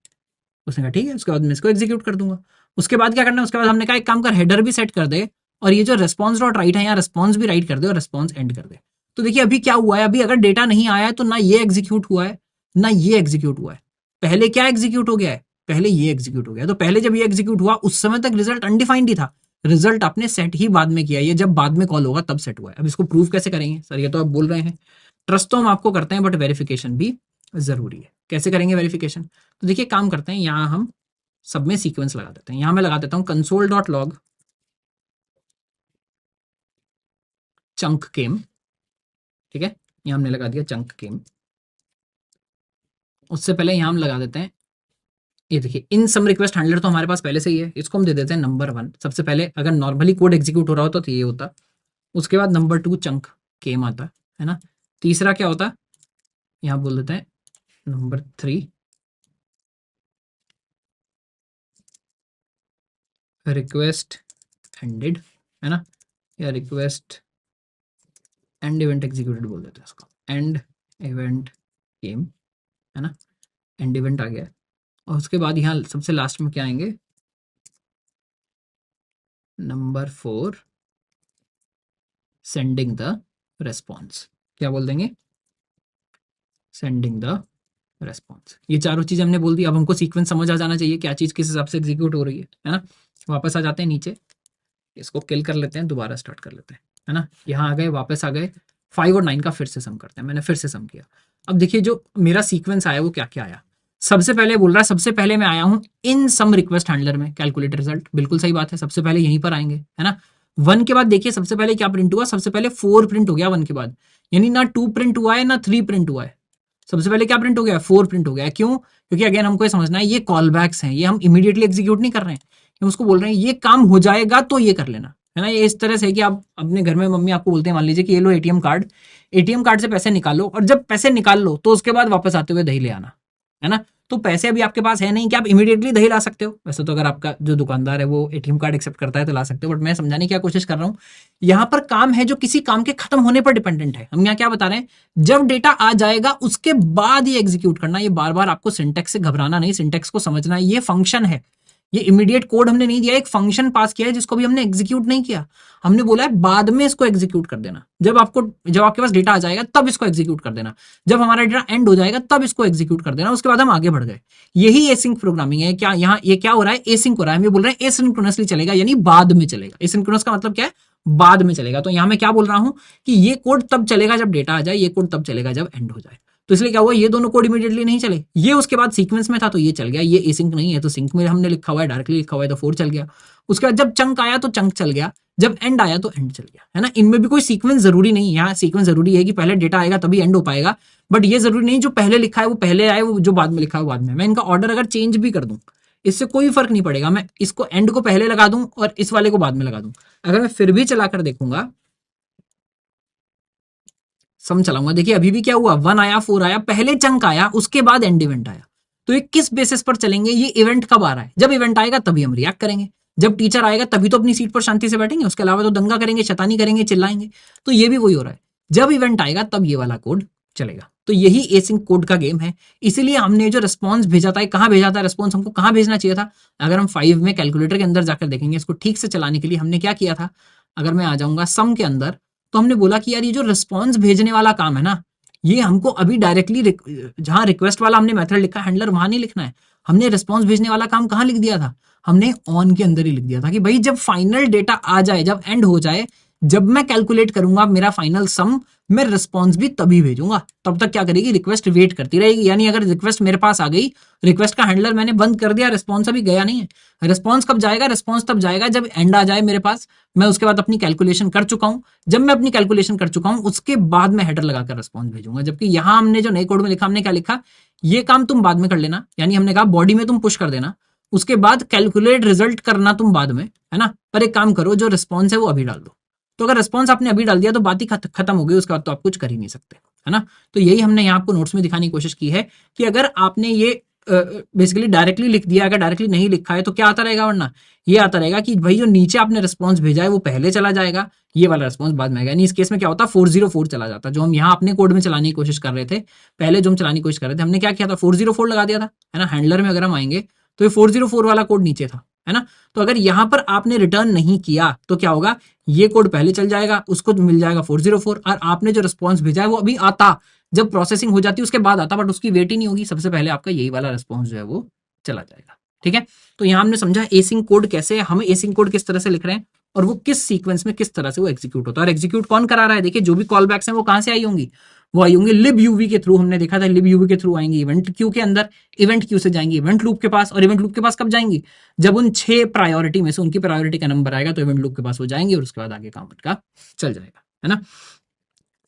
उसने कहा ठीक है, उसके बाद मैं इसको एग्जीक्यूट कर दूंगा। उसके बाद क्या करना है, उसके बाद हमने कहा एक काम कर, हेडर भी सेट कर दे और ये जो रेस्पॉन्स डॉट राइट है यहाँ रेस्पॉन्स भी राइट कर दे और रेस्पॉन्स एंड कर दे। तो देखिए अभी क्या हुआ है, अभी अगर डेटा नहीं आया है तो ना ये एग्जीक्यूट हुआ है ना ये एग्जीक्यूट हुआ है। पहले क्या एग्जीक्यूट हो गया है, पहले ये एग्जीक्यूट हो गया। तो पहले जब ये एग्जीक्यूट हुआ उस समय तक रिजल्ट अनडिफाइंड ही था, रिजल्ट आपने सेट ही बाद में किया, ये जब बाद में कॉल होगा तब सेट हुआ है। अब इसको प्रूव कैसे करेंगे सर, ये तो आप बोल रहे हैं, ट्रस्ट तो हम आपको करते हैं बट वेरिफिकेशन भी जरूरी है। कैसे करेंगे वेरिफिकेशन, तो देखिए काम करते हैं, यहाँ हम सब में सीक्वेंस लगा देते हैं। यहां मैं लगा देता हूं कंसोल डॉट लॉग चंक केम। ठीक है, यहां हमने लगा दिया चंक केम। उससे पहले यहां हम लगा देते हैं, ये देखिए इन सम रिक्वेस्ट हैंडलर तो हमारे पास पहले से ही है, इसको हम दे देते हैं नंबर 1। सबसे पहले अगर नॉर्मली कोड एग्जीक्यूट हो रहा होता तो ये होता, उसके बाद नंबर 2 चंक केम आता है ना। तीसरा क्या होता, यहां बोल देते हैं नंबर 3 रिक्वेस्ट एंडेड, है ना, या रिक्वेस्ट एंड इवेंट एग्जीक्यूटेड बोल देते हैं इसको, एंड इवेंट केम, है ना, एंड इवेंट आ गया। और उसके बाद यहाँ सबसे लास्ट में क्या आएंगे, नंबर 4 सेंडिंग द रेस्पॉन्स। क्या बोल देंगे, सेंडिंग द रेस्पॉन्स। ये चारों चीज़ हमने बोल दी। अब हमको सीक्वेंस समझ आ जाना चाहिए, क्या चीज़ किस हिसाब से एग्जीक्यूट हो रही है ना। वापस आ जाते हैं नीचे, इसको किल कर लेते हैं, दोबारा स्टार्ट कर लेते हैं, है ना। यहाँ आ गए, वापस आ गए, 5 और 9 का फिर से सम करते हैं। मैंने फिर से सम किया। अब देखिए जो मेरा सीक्वेंस आया वो क्या क्या आया। सबसे पहले बोल रहा है, सबसे पहले मैं आया हूं इन सम रिक्वेस्ट हैंडलर में, कैलकुलेट रिजल्ट, बिल्कुल सही बात है, सबसे पहले यहीं पर आएंगे, है ना। 1 के बाद देखिए सबसे पहले क्या प्रिंट हुआ, सबसे पहले 4 प्रिंट हो गया 1 के बाद, यानी ना 2 प्रिंट हुआ है ना 3 प्रिंट हुआ है, सबसे पहले क्या प्रिंट हो गया, 4 प्रिंट हो गया। क्यों, क्योंकि अगेन हमको ये समझना है, ये कॉल बैक्स हैं, ये हम इमीडिएटली एग्जीक्यूट नहीं कर रहे हैं, हम उसको बोल रहे हैं ये काम हो जाएगा तो ये कर लेना, है ना। ये इस तरह से है कि आप अपने घर में मम्मी आपको बोलते हैं, मान लीजिए कि ये लो एटीएम कार्ड, एटीएम कार्ड से पैसे निकालो, और जब पैसे निकाल लो तो उसके बाद वापस आते हुए दही ले आना, है ना। तो पैसे अभी आपके पास है नहीं कि आप इमीडिएटली दही ला सकते हो। वैसे तो अगर आपका जो दुकानदार है वो एटीएम कार्ड एक्सेप्ट करता है तो ला सकते हो, बट मैं समझाने की क्या कोशिश कर रहा हूँ, यहाँ पर काम है जो किसी काम के खत्म होने पर डिपेंडेंट है। हम यहाँ क्या बता रहे हैं, जब डेटा आ जाएगा उसके बाद ये एग्जीक्यूट करना। ये बार बार आपको सिंटेक्स से घबराना नहीं, सिंटेक्स को समझना है। ये फंक्शन है, ये इमीडिएट कोड हमने नहीं दिया, एक फंक्शन पास किया है जिसको भी हमने एग्जीक्यूट नहीं किया। हमने बोला है बाद में इसको एग्जीक्यूट कर देना, जब आपके पास डेटा आ जाएगा तब इसको एग्जीक्यूट कर देना, जब हमारा डेटा एंड हो जाएगा तब इसको एग्जीक्यूट कर देना। उसके बाद हम आगे बढ़ गए। यही एसिंक प्रोग्रामिंग है। क्या यहाँ ये क्या हो रहा है, एसिंक हो रहा है। हम ये बोल रहे हैं एसिंक्रोनसली चलेगा, यानी बाद में चलेगा। एसिंक्रोनस का मतलब क्या है, बाद में चलेगा। तो यहाँ मैं क्या बोल रहा हूं कि ये कोड तब चलेगा जब डेटा आ जाए, ये कोड तब चलेगा जब एंड हो जाए। तो इसलिए क्या हुआ, ये दोनों कोड इमीडिएटली नहीं चले, ये उसके बाद सीक्वेंस में था तो ये चल गया, ये एसिंक नहीं है तो सिंक में हमने लिखा हुआ है, डायरेक्टली लिखा हुआ है तो 4 चल गया। उसके बाद जब चंक आया तो चंक चल गया, जब एंड आया तो एंड चल गया, है ना। इनमें भी कोई सीक्वेंस जरूरी नहीं है, यहाँ सीक्वेंस जरूरी है कि पहले डेटा आएगा तभी एंड हो पाएगा, बट ये जरूरी नहीं जो पहले लिखा है वो पहले आए, वो जो बाद में लिखा है वो बाद में। मैं इनका ऑर्डर अगर चेंज भी कर दूं इससे कोई फर्क नहीं पड़ेगा, मैं इसको एंड को पहले लगा दूं और इस वाले को बाद में लगा दूं, अगर मैं फिर भी चलाकर देखूंगा, सम चलाऊंगा, देखिए अभी भी क्या हुआ, 1 आया 4 आया, पहले चंक आया उसके बाद एंड इवेंट आया। तो ये किस बेसिस पर चलेंगे, ये इवेंट कब आ रहा है, जब इवेंट आएगा तभी हम रिएक्ट करेंगे, जब टीचर आएगा तभी तो अपनी सीट पर शांति से बैठेंगे, उसके अलावा तो दंगा करेंगे, शैतानी करेंगे, चिल्लाएंगे। तो ये भी वही हो रहा है, जब इवेंट आएगा तब ये वाला कोड चलेगा। तो यही एसिंक कोड का गेम है। इसीलिए हमने जो रिस्पॉन्स भेजा था, कहाँ भेजा था रिस्पॉन्स, हमको कहाँ भेजना चाहिए था, अगर हम 5 में कैलकुलेटर के अंदर जाकर देखेंगे, इसको ठीक से चलाने के लिए हमने क्या किया था, अगर मैं आ जाऊंगा सम के अंदर, तो हमने बोला कि यार ये जो रिस्पॉन्स भेजने वाला काम है ना, ये हमको अभी डायरेक्टली जहां रिक्वेस्ट वाला हमने मेथड लिखा है हैंडलर, वहां नहीं लिखना है, हमने रिस्पॉन्स भेजने वाला काम कहाँ लिख दिया था, हमने ऑन के अंदर ही लिख दिया था कि भाई जब फाइनल डेटा आ जाए, जब एंड हो जाए, जब मैं कैलकुलेट करूंगा मेरा फाइनल सम, मैं रिस्पॉन्स भी तभी भेजूंगा। तब तक क्या करेगी, रिक्वेस्ट वेट करती रहेगी, यानी अगर रिक्वेस्ट मेरे पास आ गई, रिक्वेस्ट का हैंडलर मैंने बंद कर दिया, रिस्पॉन्स अभी गया नहीं है, रिस्पॉन्स कब जाएगा, रिस्पॉन्स तब जाएगा जब एंड आ जाए मेरे पास, मैं उसके बाद अपनी कैलकुलेशन कर चुका हूं, जब मैं अपनी कैलकुलेशन कर चुका हूं उसके बाद मैं हेडर लगाकर रिस्पॉन्स भेजूंगा। जबकि यहां हमने जो नए कोड में लिखा, हमने क्या लिखा, ये काम तुम बाद में कर लेना, यानी हमने कहा बॉडी में तुम पुश कर देना, उसके बाद कैलकुलेट रिजल्ट करना तुम बाद में, है ना, पर एक काम करो, जो रिस्पॉन्स है वो अभी डाल दो। तो अगर रिस्पॉन्स आपने अभी डाल दिया तो बात ही खत्म हो गई, उसके बाद तो आप कुछ कर ही नहीं सकते, है ना। तो यही हमने यहाँ आपको नोट्स में दिखाने की कोशिश की है कि अगर आपने ये बेसिकली डायरेक्टली लिख दिया, अगर डायरेक्टली नहीं लिखा है तो क्या आता रहेगा, वरना ये आता रहेगा कि भाई जो नीचे आपने रिस्पॉन्स भेजा है वो पहले चला जाएगा, ये वाला रिस्पॉन्स बाद में आएगा। यानी इस केस में क्या होता, 404 चला जाता, जो हम यहाँ अपने कोड में चलाने की कोशिश कर रहे थे, पहले जो हम चलाने की कोशिश कर रहे थे, हमने क्या किया था, 404 लगा दिया था, है ना। हैंडलर में अगर हम आएंगे तो ये 404 वाला कोड नीचे था, है ना। तो अगर यहां पर आपने रिटर्न नहीं किया तो क्या होगा, ये कोड पहले चल जाएगा, उसको मिल जाएगा 404, और आपने जो रिस्पॉन्स भेजा है वो अभी आता, जब प्रोसेसिंग हो जाती है उसके बाद आता, बट उसकी वेट ही नहीं होगी, सबसे पहले आपका यही वाला रिस्पॉन्स जो है वो चला जाएगा। ठीक है, तो यहां हमने समझा एसिंक कोड कैसे है, हम एसिंक कोड किस तरह से लिख रहे हैं और वो किस सीक्वेंस में किस तरह से वो एग्जीक्यूट होता है, और एग्जीक्यूट कौन करा रहा है। देखिए जो भी कॉल बैक्स हैं वो कहां से आई होंगी, वो आई होंगी लिब यूवी के थ्रू, हमने देखा था लिब यूवी के थ्रू आएंगी इवेंट क्यू के अंदर, इवेंट क्यू से जाएंगी इवेंट लूप के पास, और इवेंट लूप के पास कब जाएंगी, जब उन 6 प्रायोरिटी में से उनकी प्रायोरिटी का नंबर आएगा तो इवेंट लूप के पास हो जाएंगे, और उसके बाद आगे काम उनका चल जाएगा, है ना।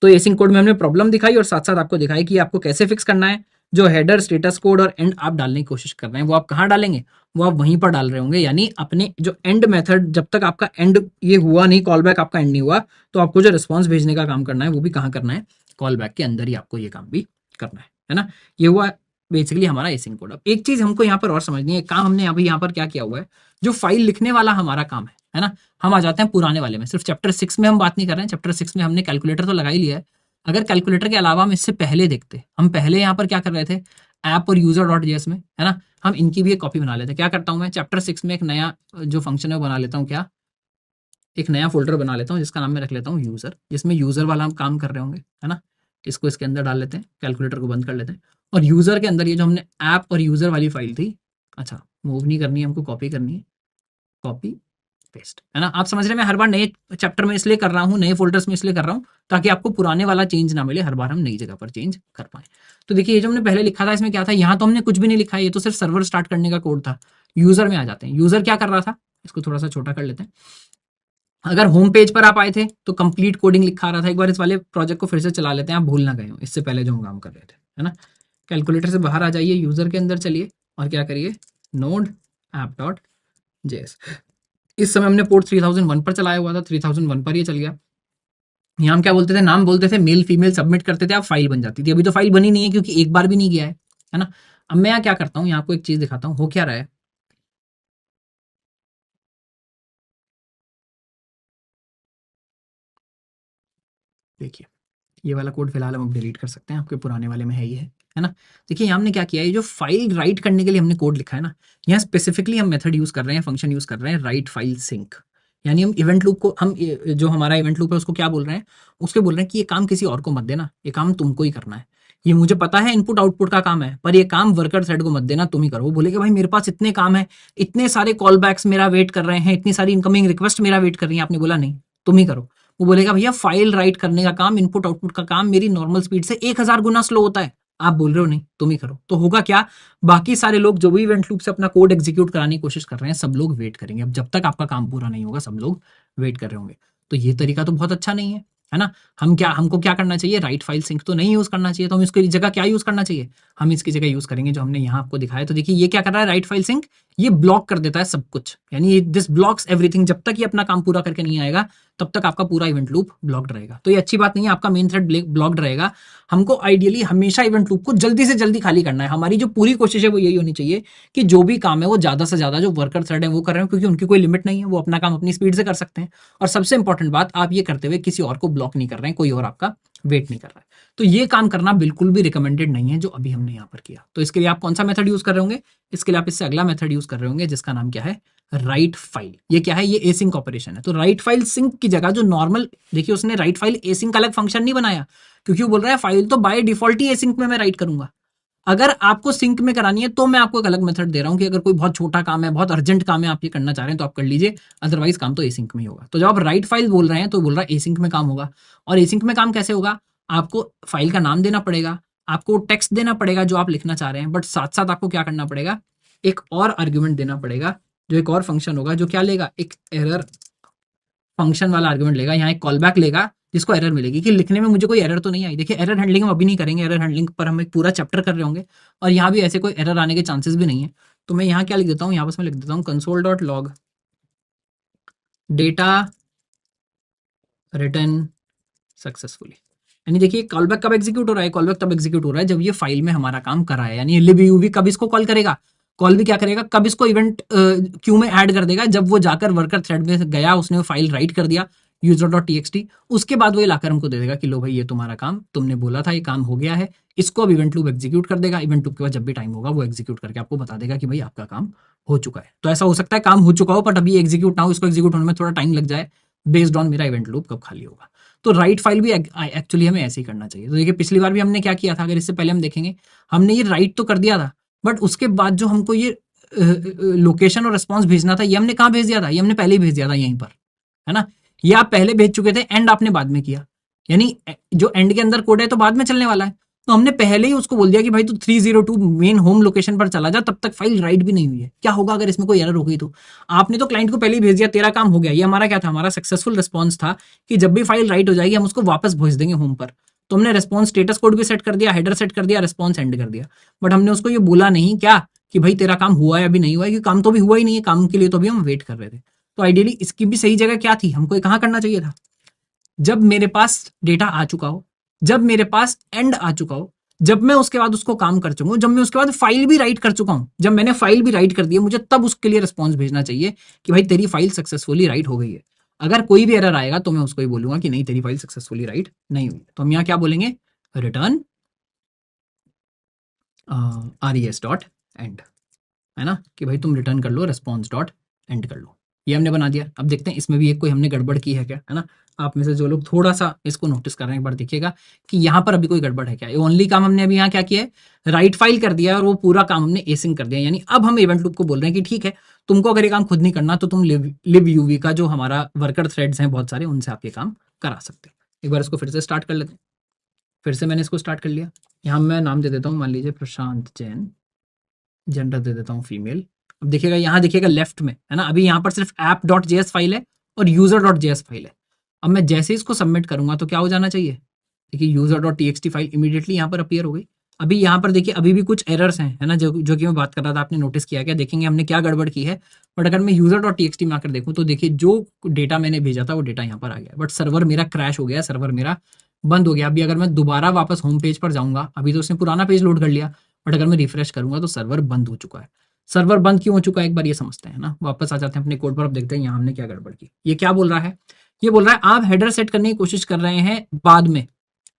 तो एसिंक कोड में हमने प्रॉब्लम दिखाई और साथ साथ आपको दिखाई कि आपको कैसे फिक्स करना है, जो हेडर स्टेटस कोड और एंड आप डालने की कोशिश कर रहे हैं वो आप कहाँ डालेंगे, वो आप वहीं पर डाल रहे होंगे, यानी अपने जो एंड मेथड, जब तक आपका एंड ये हुआ नहीं, कॉल बैक आपका एंड नहीं हुआ, तो आपको जो रिस्पॉन्स भेजने का काम करना है वो भी कहाँ करना है, कॉल बैक के अंदर ही आपको ये काम भी करना है ना। ये हुआ बेसिकली हमारा एसिंक कोड। अब एक चीज हमको यहाँ पर और समझनी है, काम हमने अभी यहाँ पर क्या किया हुआ है, जो फाइल लिखने वाला हमारा काम है ना, हम आ जाते हैं पुराने वाले में, सिर्फ चैप्टर 6 में हम बात नहीं कर रहे हैं, चैप्टर 6 में हमने कैलकुलेटर तो लगा ही लिया है, अगर कैलकुलेटर के अलावा हम इससे पहले देखते, हम पहले यहाँ पर क्या कर रहे थे, ऐप और यूजर डॉट जेएस में, है ना, हम इनकी भी एक कॉपी बना लेते हैं। क्या करता हूँ मैं, चैप्टर 6 में एक नया जो फंक्शन है वो बना लेता हूँ, क्या, एक नया फोल्डर बना लेता हूँ जिसका नाम मैं रख लेता हूँ यूजर, जिसमें यूजर वाला हम काम कर रहे होंगे, है ना। इसको इसके अंदर डाल लेते हैं, कैलकुलेटर को बंद कर लेते हैं, और यूजर के अंदर ये जो हमने ऐप और यूजर वाली फाइल थी, अच्छा मूव नहीं करनी है हमको, कॉपी करनी है, कॉपी पेस्ट, है ना। आप समझ रहे हैं, मैं हर बार नए चैप्टर में इसलिए कर रहा हूँ, नए फोल्डर्स में इसलिए कर रहा हूँ ताकि आपको पुराने वाला चेंज ना मिले, हर बार हम नई जगह पर चेंज कर पाए। तो देखिए ये जो हमने पहले लिखा था इसमें क्या था, यहाँ तो हमने कुछ भी नहीं लिखा, ये तो सिर्फ सर्वर स्टार्ट करने का कोड था। यूजर में आ जाते हैं, यूजर क्या कर रहा था, इसको थोड़ा सा छोटा कर लेते हैं। अगर होम पेज पर आप आए थे तो कंप्लीट कोडिंग लिखा रहा था, एक बार इस वाले प्रोजेक्ट को फिर से चला लेते हैं, आप भूल ना गए हो इससे पहले जो हम काम कर रहे थे, है ना। कैलकुलेटर से बाहर आ जाइए, यूजर के अंदर चलिए और क्या करिए, नोड ऐप डॉट जेएस। इस समय हमने पोर्ट 3001 पर चलाया हुआ था, 3001 पर ये चल गया। यहाँ हम क्या बोलते थे, नाम बोलते थे, मेल फीमेल सबमिट करते थे, अब फाइल बन जाती थी। अभी तो फाइल बनी नहीं है क्योंकि एक बार भी नहीं गया है ना। अब मैं यहाँ क्या करता हूँ, यहाँ आपको एक चीज दिखाता हूँ, हो क्या रहा है, देखिए ये वाला कोड फिलहाल हम डिलीट कर सकते हैं, आपके पुराने वाले में है ही है ना। देखिए यहाँ हमने क्या किया है, जो फाइल राइट करने के लिए हमने कोड लिखा है ना, यहाँ स्पेसिफिकली हम मेथड यूज कर रहे हैं, फंक्शन यूज कर रहे हैं, राइट फाइल सिंक। यानी हम इवेंट लूप को, हम जो हमारा इवेंट लूप है उसको क्या बोल रहे हैं, उसके बोल रहे हैं कि ये काम किसी और को मत देना, ये काम तुमको ही करना है। ये मुझे पता है इनपुट आउटपुट का काम है, पर ये काम वर्कर थ्रेड को मत देना, तुम ही करो। वो बोलेगा भाई मेरे पास इतने काम है, इतने सारे कॉल बैक्स मेरा वेट कर रहे हैं, इतनी सारी इनकमिंग रिक्वेस्ट मेरा वेट कर रही है, आपने बोला नहीं तुम ही करो। वो बोलेगा भैया फाइल राइट करने का काम, इनपुट आउटपुट का काम मेरी नॉर्मल स्पीड से 1000 गुना स्लो होता है, आप बोल रहे हो नहीं, तुम ही करो, तो होगा क्या, बाकी सारे लोग जो भी इवेंट लूप से अपना कोड एग्जीक्यूट कराने की कोशिश कर रहे हैं, सब लोग वेट करेंगे। अब जब तक आपका काम पूरा नहीं होगा सब लोग वेट कर रहे होंगे। तो ये तरीका तो बहुत अच्छा नहीं है ना। हमको क्या करना चाहिए, राइट फाइल सिंक तो नहीं यूज करना चाहिए। तो हम इसकी जगह क्या यूज करना चाहिए, हम इसकी जगह यूज करेंगे जो हमने यहाँ आपको दिखाया। तो देखिए ये क्या कर रहा है, राइट फाइल सिंक, ये ब्लॉक कर देता है सब कुछ, यानी दिस ब्लॉक्स एवरीथिंग। जब तक ये अपना काम पूरा करके नहीं आएगा तब तक आपका पूरा इवेंट लूप ब्लॉक्ड रहेगा। तो ये अच्छी बात नहीं है, आपका मेन थ्रेड ब्लॉक्ड रहेगा। हमको आइडियली हमेशा इवेंट लूप को जल्दी से जल्दी खाली करना है। हमारी जो पूरी कोशिश है वो यही होनी चाहिए कि जो भी काम है वो ज्यादा से ज्यादा जो वर्कर थ्रेड है वो कर रहे हैं, क्योंकि उनकी कोई लिमिट नहीं है, वो अपना काम अपनी स्पीड से कर सकते हैं। और सबसे इंपॉर्टेंट बात, आप ये करते हुए किसी और को ब्लॉक नहीं कर रहे हैं, कोई और आपका वेट नहीं कर रहा है। तो ये काम करना बिल्कुल भी रिकमेंडेड नहीं है जो अभी हमने यहाँ पर किया। तो इसके लिए आप कौन सा मेथड यूज कर रहे होंगे, इसके लिए आप इससे अगला मेथड यूज कर रहे होंगे जिसका नाम क्या है, राइट फाइल। ये क्या है, ये एसिंक ऑपरेशन है। तो राइट फाइल सिंक की जगह जो नॉर्मल, देखिए उसने राइट फाइल एसिंक अलग फंक्शन नहीं बनाया, क्योंकि वो बोल रहा है फाइल तो बाय डिफॉल्ट ही एसिंक में मैं राइट करूंगा। अगर आपको सिंक में करानी है तो मैं आपको एक अलग मेथड दे रहा हूं कि अगर कोई बहुत छोटा काम है, बहुत अर्जेंट काम है, आप ये करना चाह रहे हैं तो आप कर लीजिए, अदरवाइज काम तो एसिंक में ही होगा। तो जब आप राइट फाइल बोल रहे हैं तो बोल रहा है एसिंक में काम होगा। और एसिंक में काम कैसे होगा, आपको फाइल का नाम देना पड़ेगा, आपको टेक्स्ट देना पड़ेगा जो आप लिखना चाह रहे हैं, बट साथ साथ आपको क्या करना पड़ेगा, एक और आर्ग्यूमेंट देना पड़ेगा, जो एक और फंक्शन होगा जो क्या लेगा, एक एरर फंक्शन वाला आर्गुमेंट लेगा, यहाँ एक कॉल बैक लेगा जिसको एरर मिलेगी कि लिखने में मुझे कोई एरर तो नहीं आई। देखिए एरर हैंडलिंग हम अभी नहीं करेंगे, एरर हैंडलिंग पर हम एक पूरा चैप्टर कर रहे होंगे और यहाँ भी ऐसे कोई एरर आने के चांसेस भी नहीं है। तो मैं यहाँ क्या लिख देता हूँ, यहाँ बस मैं लिख देता हूँ console.log डेटा रिटर्न सक्सेसफुली। यानी देखिए कॉल बैक कब एग्जीक्यूट हो रहा है, कॉल बैक तब एग्जीक्यूट हो रहा है जब ये फाइल में हमारा काम करा है। यानी libUV कब इसको कॉल करेगा, कॉल भी क्या करेगा, कब इसको इवेंट क्यू में ऐड कर देगा, जब वो जाकर वर्कर थ्रेड में गया, उसने वो फाइल राइट कर दिया user.txt, उसके बाद वो ये लाकर हमको दे देगा कि लो भाई ये तुम्हारा काम, तुमने बोला था ये काम हो गया है। इसको अब इवेंट लूप एग्जीक्यूट कर देगा, इवेंट लूप के बाद जब भी टाइम होगा वो एग्जीक्यूट करके आपको बता देगा कि भाई आपका काम हो चुका है। तो ऐसा हो सकता है काम हो चुका हो बट अभी एग्जीक्यूट ना हो, इसको एग्जीक्यूट होने में थोड़ा टाइम लग जाए, बेस्ड ऑन मेरा इवेंट लूप कब खाली होगा। तो राइट फाइल भी एक्चुअली हमें ऐसे ही करना चाहिए। तो देखिए पिछली बार भी हमने क्या किया था, अगर इससे पहले हम देखेंगे, हमने ये राइट तो कर दिया था, बट उसके बाद जो हमको ये लोकेशन और रिस्पॉन्स भेजना था ये हमने कहाँ भेज दिया था, ये हमने पहले ही भेज दिया था यहीं पर, है ना। ये आप पहले भेज चुके थे, एंड आपने बाद में किया, यानी जो एंड के अंदर कोड है तो बाद में चलने वाला है। तो हमने पहले ही उसको बोल दिया कि भाई तू 302 मेन होम लोकेशन पर चला जा, तब तक फाइल राइट भी नहीं हुई है। क्या होगा अगर इसमें कोई एरर हो गई तो, आपने तो क्लाइंट को पहले ही भेज दिया, तेरा काम हो गया। ये हमारा क्या था, हमारा सक्सेसफुल रिस्पॉन्स था कि जब भी फाइल राइट हो जाएगी हम उसको वापस भेज देंगे होम पर। तो हमने रेस्पॉन्स स्टेटस कोड भी सेट कर दिया, हेडर सेट कर दिया, रिस्पॉन्स एंड कर दिया, बट हमने उसको ये बोला नहीं क्या कि भाई तेरा काम हुआ है अभी नहीं हुआ है, क्योंकि काम तो भी हुआ ही नहीं है, काम के लिए तो अभी हम वेट कर रहे थे। तो आइडियली इसकी भी सही जगह क्या थी, हमको कहाँ करना चाहिए था, जब मेरे पास डेटा आ चुका हो, जब मेरे पास एंड आ चुका हो, जब मैं उसके बाद उसको काम कर चुका हूं, जब मैं उसके बाद फाइल भी राइट कर चुका हूं, जब मैंने फाइल भी राइट कर दी है, मुझे तब उसके लिए रिस्पॉन्स भेजना चाहिए कि भाई तेरी फाइल सक्सेसफुली राइट हो गई है। अगर कोई भी एरर आएगा तो मैं उसको ही बोलूंगा कि नहीं तेरी फाइल सक्सेसफुली राइट नहीं हुई। तो हम यहाँ क्या बोलेंगे, रिटर्न res डॉट एंड, है ना, कि भाई तुम रिटर्न कर लो रिस्पॉन्स डॉट एंड कर लो। ये हमने बना दिया। अब देखते हैं इसमें भी एक कोई हमने गड़बड़ की है क्या, है ना। आप में से जो लोग थोड़ा सा इसको नोटिस कर रहे हैं एक बार देखिएगा कि यहाँ पर अभी कोई गड़बड़ है क्या। ये ओनली काम हमने अभी यहाँ क्या किया है, राइट फाइल कर दिया और वो पूरा काम हमने एसिंग कर दिया। यानी अब हम इवेंट लूप को बोल रहे हैं कि ठीक है, तुमको अगर ये काम खुद नहीं करना तो तुम libUV का जो हमारा वर्कर थ्रेड्स हैं बहुत सारे, उनसे आप ये काम करा सकते हैं। एक बार इसको फिर से स्टार्ट कर लेते हैं। फिर से मैंने इसको स्टार्ट कर लिया, यहाँ मैं नाम दे देता हूँ, मान लीजिए प्रशांत जैन, जेंडर दे देता हूँ फीमेल। अब देखिएगा यहाँ देखिएगा लेफ्ट में, है ना, अभी यहाँ पर सिर्फ app.js फाइल है और user.js फाइल है। अब मैं जैसे इसको सबमिट करूंगा तो क्या हो जाना चाहिए, देखिए user.txt फाइल इमीडिएटली यहाँ पर अपीयर हो गई। अभी यहाँ पर देखिए अभी भी कुछ एरर्स हैं, है ना, जो कि मैं बात कर रहा था, आपने नोटिस किया क्या, देखेंगे हमने क्या गड़बड़ की है। बट अगर मैं user.txt में आकर देखूँ तो देखिए जो डेटा मैंने भेजा था वो डेटा यहाँ पर आ गया, बट सर्वर मेरा क्रैश हो गया, सर्वर मेरा बंद हो गया। अभी अगर मैं दोबारा वापस होम पेज पर जाऊंगा, अभी तो उसने पुराना पेज लोड कर लिया, बट अगर मैं रिफ्रेश करूंगा तो सर्वर बंद हो चुका है। सर्वर बंद क्यों हो चुका है एक बार ये समझते हैं ना। वापस आ जाते हैं अपने कोड पर, अब देखते हैं यहाँ हमने क्या गड़बड़ की। ये क्या बोल रहा है, ये बोल रहा है आप हेडर सेट करने की कोशिश कर रहे हैं बाद में,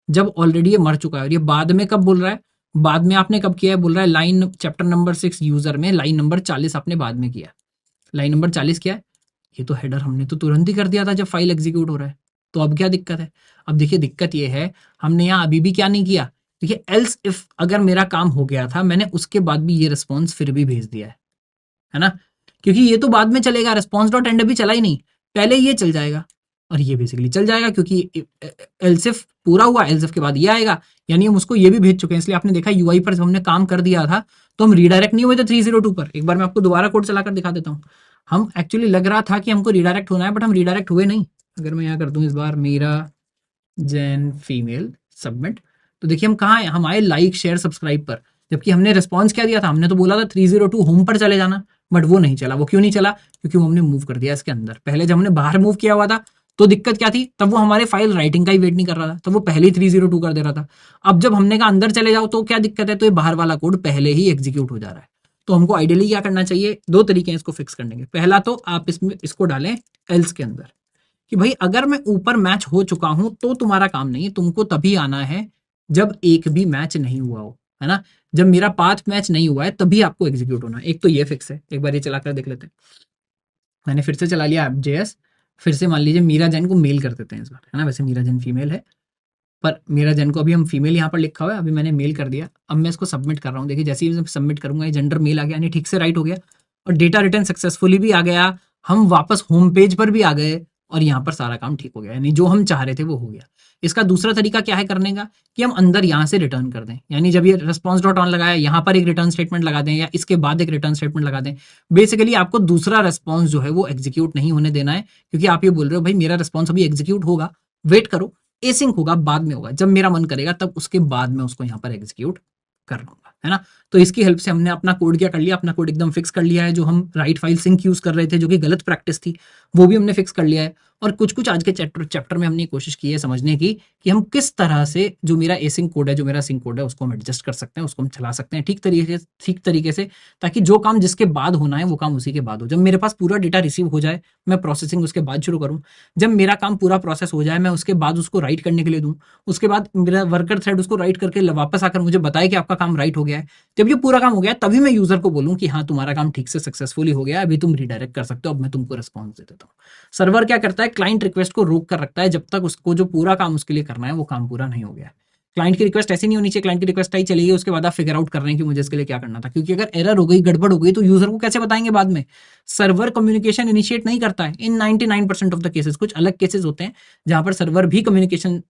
जब ऑलरेडी ये मर चुका है। और ये बाद में कब बोल रहा है, बाद में आपने कब किया है, बोल रहा है लाइन चैप्टर नंबर 6 यूजर में लाइन नंबर 40 आपने बाद में किया, लाइन नंबर 40 क्या है, ये तो हेडर हमने तो तुरंत ही कर दिया था जब फाइल एग्जीक्यूट हो रहा है। तो अब क्या दिक्कत है, अब देखिए दिक्कत ये है हमने यहाँ अभी भी क्या नहीं किया। देखिए एल्स इफ अगर मेरा काम हो गया था, मैंने उसके बाद भी ये रिस्पॉन्स फिर भी भेज दिया है ना, क्योंकि ये तो बाद में चलेगा, रिस्पॉन्स डॉट एंड अभी चला ही नहीं, पहले ये चल जाएगा। और ये बेसिकली चल जाएगा क्योंकि एल्सिफ पूरा हुआ, एल्सिफ के बाद ये आएगा, यानी हम उसको ये भी भेज चुके हैं। इसलिए आपने देखा यूआई पर जब हमने काम कर दिया था तो हम रीडायरेक्ट नहीं हुए थे 302 पर। एक बार मैं आपको दोबारा कोड चलाकर दिखा देता हूँ। हम एक्चुअली लग रहा था कि हमको रीडायरेक्ट होना है, बट हम रीडायरेक्ट हुए नहीं। अगर मैं यहाँ कर दूं इस बार मीरा जैन फीमेल सबमिट, तो देखिए हम कहाँ आए, हम आए लाइक शेयर सब्सक्राइब पर। जबकि हमने रिस्पॉन्स क्या दिया था, हमने तो बोला था 302 होम पर चले जाना, बट वो नहीं चला। वो क्यों नहीं चला? क्योंकि वो हमने मूव कर दिया इसके अंदर। पहले जब हमने बाहर मूव किया हुआ था तो दिक्कत क्या थी, तब वो हमारे फाइल राइटिंग का ही वेट नहीं कर रहा था, तब वो पहले ही 302 कर दे रहा था। अब जब हमने कहा अंदर चले जाओ तो क्या दिक्कत है, तो ये बाहर वाला कोड पहले ही एग्जीक्यूट हो जा रहा है। तो हमको आइडियली क्या करना चाहिए, दो तरीके हैं इसको फिक्स करने के। पहला तो आप इसमें इसको डालें एल्स के अंदर कि भाई अगर मैं ऊपर मैच हो चुका हूं तो तुम्हारा काम नहीं है, तुमको तभी आना है जब एक भी मैच नहीं हुआ हो, है ना। जब मेरा पाथ मैच नहीं हुआ है तभी आपको एग्जीक्यूट होना है। एक तो ये फिक्स है, एक बार ये चलाकर देख लेते हैं। मैंने फिर से चला लिया ऐप जेएस, फिर से मान लीजिए मीरा जैन को मेल कर देते हैं इस बार, है ना। वैसे मीरा जैन फीमेल है, पर मीरा जैन को अभी हम फीमेल यहाँ पर लिखा हुआ है, अभी मैंने मेल कर दिया। अब मैं इसको सबमिट कर रहा हूँ। देखिए जैसे ही मैं सबमिट करूंगा ये जेंडर मेल आ गया, यानी ठीक से राइट हो गया, और डेटा रिटर्न सक्सेसफुली भी आ गया। हम वापस होम पेज पर भी आ गए और यहाँ पर सारा काम ठीक हो गया, यानी जो हम चाह रहे थे वो हो गया। इसका दूसरा तरीका क्या है करने का, कि हम अंदर यहाँ से रिटर्न कर दें, यानी जब ये रिस्पॉन्स डॉट ऑन लगाया यहाँ पर एक रिटर्न स्टेटमेंट लगा दें, या इसके बाद एक रिटर्न स्टेटमेंट लगा दें। बेसिकली आपको दूसरा रिस्पॉन्स जो है वो एग्जीक्यूट नहीं होने देना है, क्योंकि आप ये बोल रहे हो भाई मेरा रिस्पॉन्स अभी एग्जीक्यूट होगा, वेट करो, एसिंक होगा, बाद में होगा, जब मेरा मन करेगा तब उसके बाद में उसको यहाँ पर एग्जीक्यूट कर लूंगा, है ना। तो इसकी हेल्प से हमने अपना कोड क्या कर लिया, अपना कोड एकदम फिक्स कर लिया है। जो हम राइट फाइल सिंक यूज कर रहे थे, जो कि गलत प्रैक्टिस थी, वो भी हमने फिक्स कर लिया है। और कुछ कुछ आज के चैप्टर में हमने कोशिश की है समझने की कि हम किस तरह से जो मेरा एसिंक कोड है, जो मेरा सिंक कोड है, उसको हम एडजस्ट कर सकते हैं, उसको हम चला सकते हैं ठीक तरीके से, ताकि जो काम जिसके बाद होना है वो काम उसी के बाद हो। जब मेरे पास पूरा डेटा रिसीव हो जाए, मैं प्रोसेसिंग उसके बाद शुरू करूँ। जब मेरा काम पूरा प्रोसेस हो जाए, मैं उसके बाद उसको राइट करने के लिए दूँ। उसके बाद मेरा वर्कर थ्रेड उसको राइट करके वापस आकर मुझे बताए कि आपका काम राइट हो गया है। जब ये पूरा काम हो गया तभी मैं यूजर को बोलूं कि हाँ तुम्हारा काम ठीक से सक्सेसफुली हो गया, अभी तुम रिडायरेक्ट कर सकते हो, अब मैं तुमको रिस्पॉन्स दे देता हूँ। सर्वर क्या करता है, क्लाइंट रिक्वेस्ट को रोक कर रखता है जब तक उसको जो पूरा काम उसके लिए करना है वो काम पूरा नहीं हो गया। क्लाइंट की रिक्वेस्ट ऐसी नहीं होनी चाहिए, क्लाइंट की रिक्वेस्ट आई चली गई, उसके बाद आप फिगर आउट कर रहे हैं कि मुझे इसके लिए क्या करना था। क्योंकि अगर एरर हो गई, गड़बड़ हो गई, तो यूजर को कैसे बताएंगे बाद में। सर्वर कम्युनिकेशन इनिशिएट नहीं करता है इन 99% ऑफ द केसेस। कुछ अलग केसेस होते हैं जहां पर सर्वर भी कम्युनिकेशन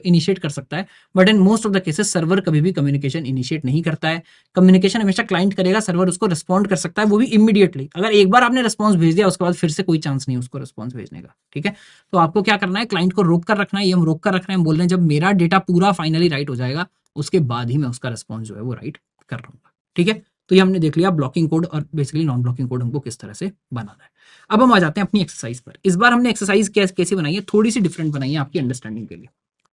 इनिशिएट कर सकता है, but in most of the cases server कभी भी कम्युनिकेशन इनिशिएट नहीं करता है। कम्युनिकेशन हमेशा क्लाइंट करेगा, सर्वर उसको रिस्पॉन्ड कर सकता है, वो भी इमीडिएटली। अगर एक बार आपने रिस्पॉन्स भेज दिया उसके बाद फिर से कोई चांस नहीं उसको रिस्पॉन्स भेजने का, ठीक है। तो आपको क्या करना है, क्लाइंट को रोक कर रखना है। ये हम रोक कर रख रहे हैं, बोल रहे हैं जब मेरा डेटा पूरा फाइनली राइट हो जाएगा उसके बाद ही मैं उसका रिस्पॉन्स जो है वो राइट कर रहूंगा, ठीक है। तो ये हमने देख लिया ब्लॉकिंग कोड और बेसिकली नॉन ब्लॉकिंग कोड हमको किस तरह से बनाना है। अब हम आ जाते हैं अपनी एक्सरसाइज पर। इस बार हमने एक्सरसाइज कैसे बनाई है, थोड़ी सी डिफरेंट बनाई है आपकी अंडरस्टैंडिंग के लिए।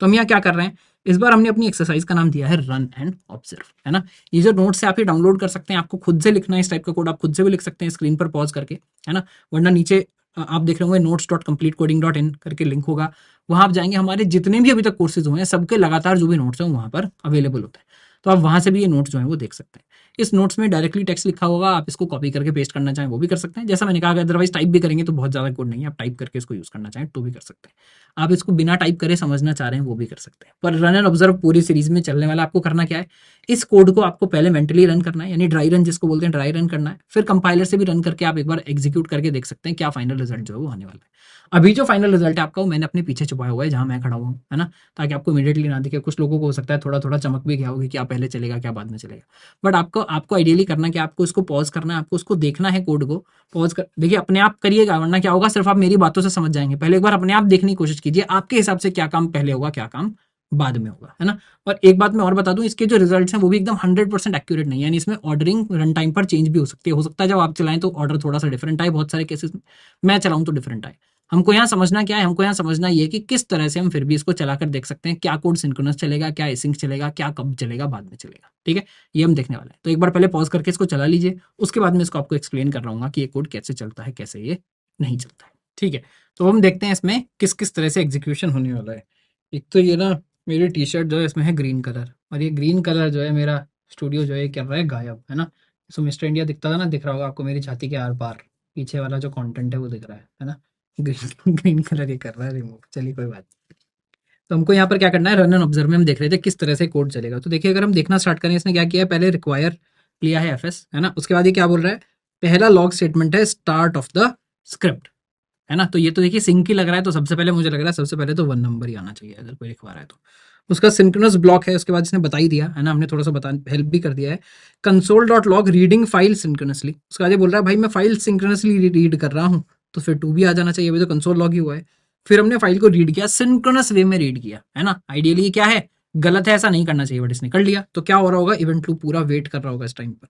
तो हम यहाँ क्या कर रहे हैं, इस बार हमने अपनी एक्सरसाइज का नाम दिया है रन एंड ऑब्जर्व, है ना। ये जो नोट्स से आप ये डाउनलोड कर सकते हैं, आपको खुद से लिखना है इस टाइप का कोड, आप खुद से भी लिख सकते हैं स्क्रीन पर पॉज करके, है ना। वरना नीचे आप देख रहे होंगे notes.completecoding.in करके लिंक होगा, वहां आप जाएंगे, हमारे जितने भी अभी तक कोर्सेज हुए हैं सबके लगातार जो भी नोट्स हैं वहां पर अवेलेबल होते हैं। तो आप वहां से भी ये नोट्स जो है वो देख सकते हैं। इस नोट्स में डायरेक्टली टेक्स्ट लिखा होगा, आप इसको कॉपी करके पेस्ट करना चाहें वो भी कर सकते हैं, जैसा मैंने कहा। अदरवाइज टाइप भी करेंगे तो बहुत ज़्यादा कोड नहीं है, आप टाइप करके इसको यूज़ करना चाहें तो भी कर सकते हैं। आप इसको बिना टाइप करे समझना चाह रहे हैं वो भी कर सकते हैं। पर रन एंड ऑब्जर्व पूरी सीरीज में चलने वाला आपको करना क्या है, इस कोड को आपको पहले मेंटली रन करना है, यानी ड्राई रन जिसको बोलते हैं, ड्राई रन करना है। फिर कंपाइलर से भी रन करके आप एक बार एग्जीक्यूट करके देख सकते हैं क्या फाइनल रिजल्ट जो है वो आने वाला है। अभी जो फाइनल रिजल्ट है आपका वो मैंने अपने पीछे छुपाया हुआ है जहां मैं खड़ा हुआ हूँ, है ना, ताकि आपको इमीडिएटली ना दिखे। कुछ लोगों को हो सकता है थोड़ा थोड़ा चमक भी गया होगी क्या पहले चलेगा क्या बाद में चलेगा, बट आपको आपको आइडियली करना कि आपको इसको पॉज करना है, आपको उसको देखना है कोड को। पॉज कर देखिए, अपने आप करिएगा, वरना क्या होगा सिर्फ आप मेरी बातों से समझ जाएंगे। पहले एक बार अपने आप देखने की कोशिश कीजिए, आपके हिसाब से क्या काम पहले होगा क्या काम बाद में होगा, है ना। और एक बात मैं और बता दूं, इसके जो रिजल्ट्स हैं वो भी एकदम 100% एक्यूरेट नहीं है, यानी इसमें ऑर्डरिंग रन टाइम पर चेंज भी हो सकती है। हो सकता है जब आप चलाएं तो ऑर्डर थोड़ा सा डिफरेंट आए, बहुत सारे केसेस में मैं चलाऊं तो डिफरेंट आए। हमको यहाँ समझना क्या है, हमको यहाँ समझना ये कि किस तरह से हम फिर भी इसको चलाकर देख सकते हैं क्या कोड सिंक्रोनस चलेगा, क्या एसिंक चलेगा, क्या कब चलेगा, बाद में चलेगा, ठीक है। ये हम देखने वाले हैं। तो एक बार पहले पॉज करके इसको चला लीजिए, उसके बाद मैं इसको आपको एक्सप्लेन कर रहा हूँ कि ये कोड कैसे चलता है, कैसे ये नहीं चलता है, ठीक है। तो हम देखते हैं इसमें किस किस तरह से एग्जीक्यूशन होने वाला है। एक तो ये ना मेरी टी शर्ट जो है इसमें है ग्रीन कलर, और ये ग्रीन कलर जो है मेरा स्टूडियो जो है कर रहा है गायब, है ना। सो मिस्टर इंडिया दिखता था ना, दिख रहा होगा आपको मेरी छाती के आर पार, पीछे वाला जो कंटेंट है वो दिख रहा है ना। ग्रीन ग्रीन कलर ये कर रहा है रिमूव, चलिए कोई बात नहीं। तो हमको यहाँ पर क्या करना है, रन एंड ऑब्जर्व में हम देख रहे थे किस तरह से कोड चलेगा। तो देखिए अगर हम देखना स्टार्ट करें, इसने क्या किया है, पहले रिक्वायर लिया है एफएस, है ना। उसके बाद ये क्या बोल रहा है, पहला लॉग स्टेटमेंट है स्टार्ट ऑफ द स्क्रिप्ट, है ना। तो ये तो देखिए सिंक ही लग रहा है, तो सबसे पहले मुझे लग रहा है सबसे पहले तो 1 नंबर ही आना चाहिए अगर कोई लिखवा रहा है तो। उसका सिंक्रोनस ब्लॉक है, उसके बाद इसने बता ही दिया है ना, हमने थोड़ा सा बता हेल्प भी कर दिया है। Console dot log reading file synchronously, उसका आगे बोल रहा है भाई मैं फाइल सिंक्रोनसली रीड कर रहा हूँ, तो फिर 2 भी आ जाना चाहिए, अभी तो कंसोल लॉग ही हुआ है। फिर हमने फाइल को रीड किया, सिंक्रोनस वे में रीड किया, है ना। आइडियली ये क्या है, गलत है, ऐसा नहीं करना चाहिए, बट इसने कर लिया, तो क्या हो रहा होगा, इवेंट लूप पूरा वेट कर रहा होगा इस टाइम पर।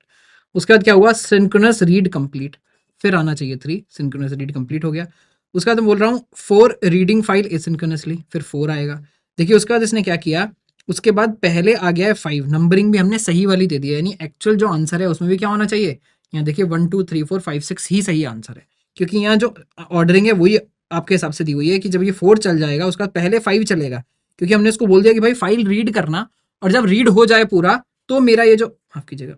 उसके बाद क्या हुआ, सिंक्रोनस रीड कंप्लीट, फिर आना चाहिए 3, सिंक्रोनस रीड कंप्लीट हो गया। उसके बाद मैं बोल रहा हूँ 4 रीडिंग फाइल एसिंक्रोनसली, फिर 4 आएगा। देखिए उसके बाद इसने क्या किया, उसके बाद पहले आ गया है 5, नंबरिंग भी हमने सही वाली दे दी है, यानी एक्चुअल जो आंसर है उसमें भी क्या होना चाहिए, यहाँ देखिए 1 2 3 4 5 6 ही सही आंसर है, क्योंकि यहाँ जो ऑर्डरिंग है वही आपके हिसाब से दी हुई है कि जब ये 4 चल जाएगा उसका पहले 5 चलेगा, क्योंकि हमने इसको बोल दिया कि भाई फाइल रीड करना, और जब रीड हो जाए पूरा तो मेरा ये जो, माफ कीजिएगा,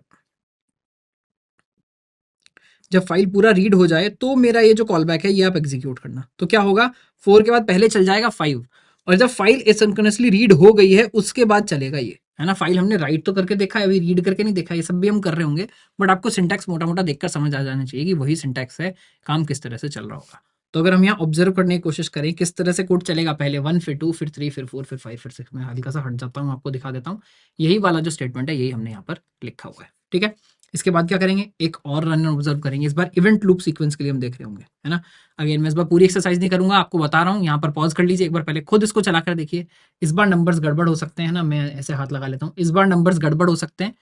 जब फाइल पूरा रीड हो जाए तो मेरा ये जो कॉल बैक है ये आप एग्जीक्यूट करना। तो क्या होगा, 4 के बाद पहले चल जाएगा 5, और जब फाइल एसिंक्रोनसली रीड हो गई है उसके बाद चलेगा ये, है ना। फाइल हमने राइट तो करके देखा है, अभी रीड करके नहीं देखा, ये सब भी हम कर रहे होंगे, बट आपको सिंटैक्स मोटा मोटा देखकर समझ आ जाना चाहिए कि वही सिंटैक्स है, काम किस तरह से चल रहा होगा। तो अगर हम यहाँ ऑब्जर्व करने की कोशिश करें किस तरह से कोड चलेगा, पहले 1 फिर 2 फिर 3 फिर 4 फिर 5 फिर 6, मैं हल्का सा हट जाता हूँ, आपको दिखा देता हूँ, यही वाला जो स्टेटमेंट है यही हमने यहाँ पर लिखा हुआ है, ठीक है। इसके बाद क्या करेंगे, एक और रन ऑब्जर्व करेंगे, इस बार इवेंट लूप सीक्वेंस के लिए हम देख रहे होंगे, है ना। अगेन मैं इस बार पूरी एक्सरसाइज नहीं करूंगा, आपको बता रहा हूँ, यहाँ पर पॉज कर लीजिए, एक बार पहले खुद इसको चलाकर देखिए। इस बार नंबर्स गड़बड़ हो सकते हैं ना, मैं ऐसे हाथ लगा लेता हूँ, इस बार नंबर्स गड़बड़ हो सकते हैं,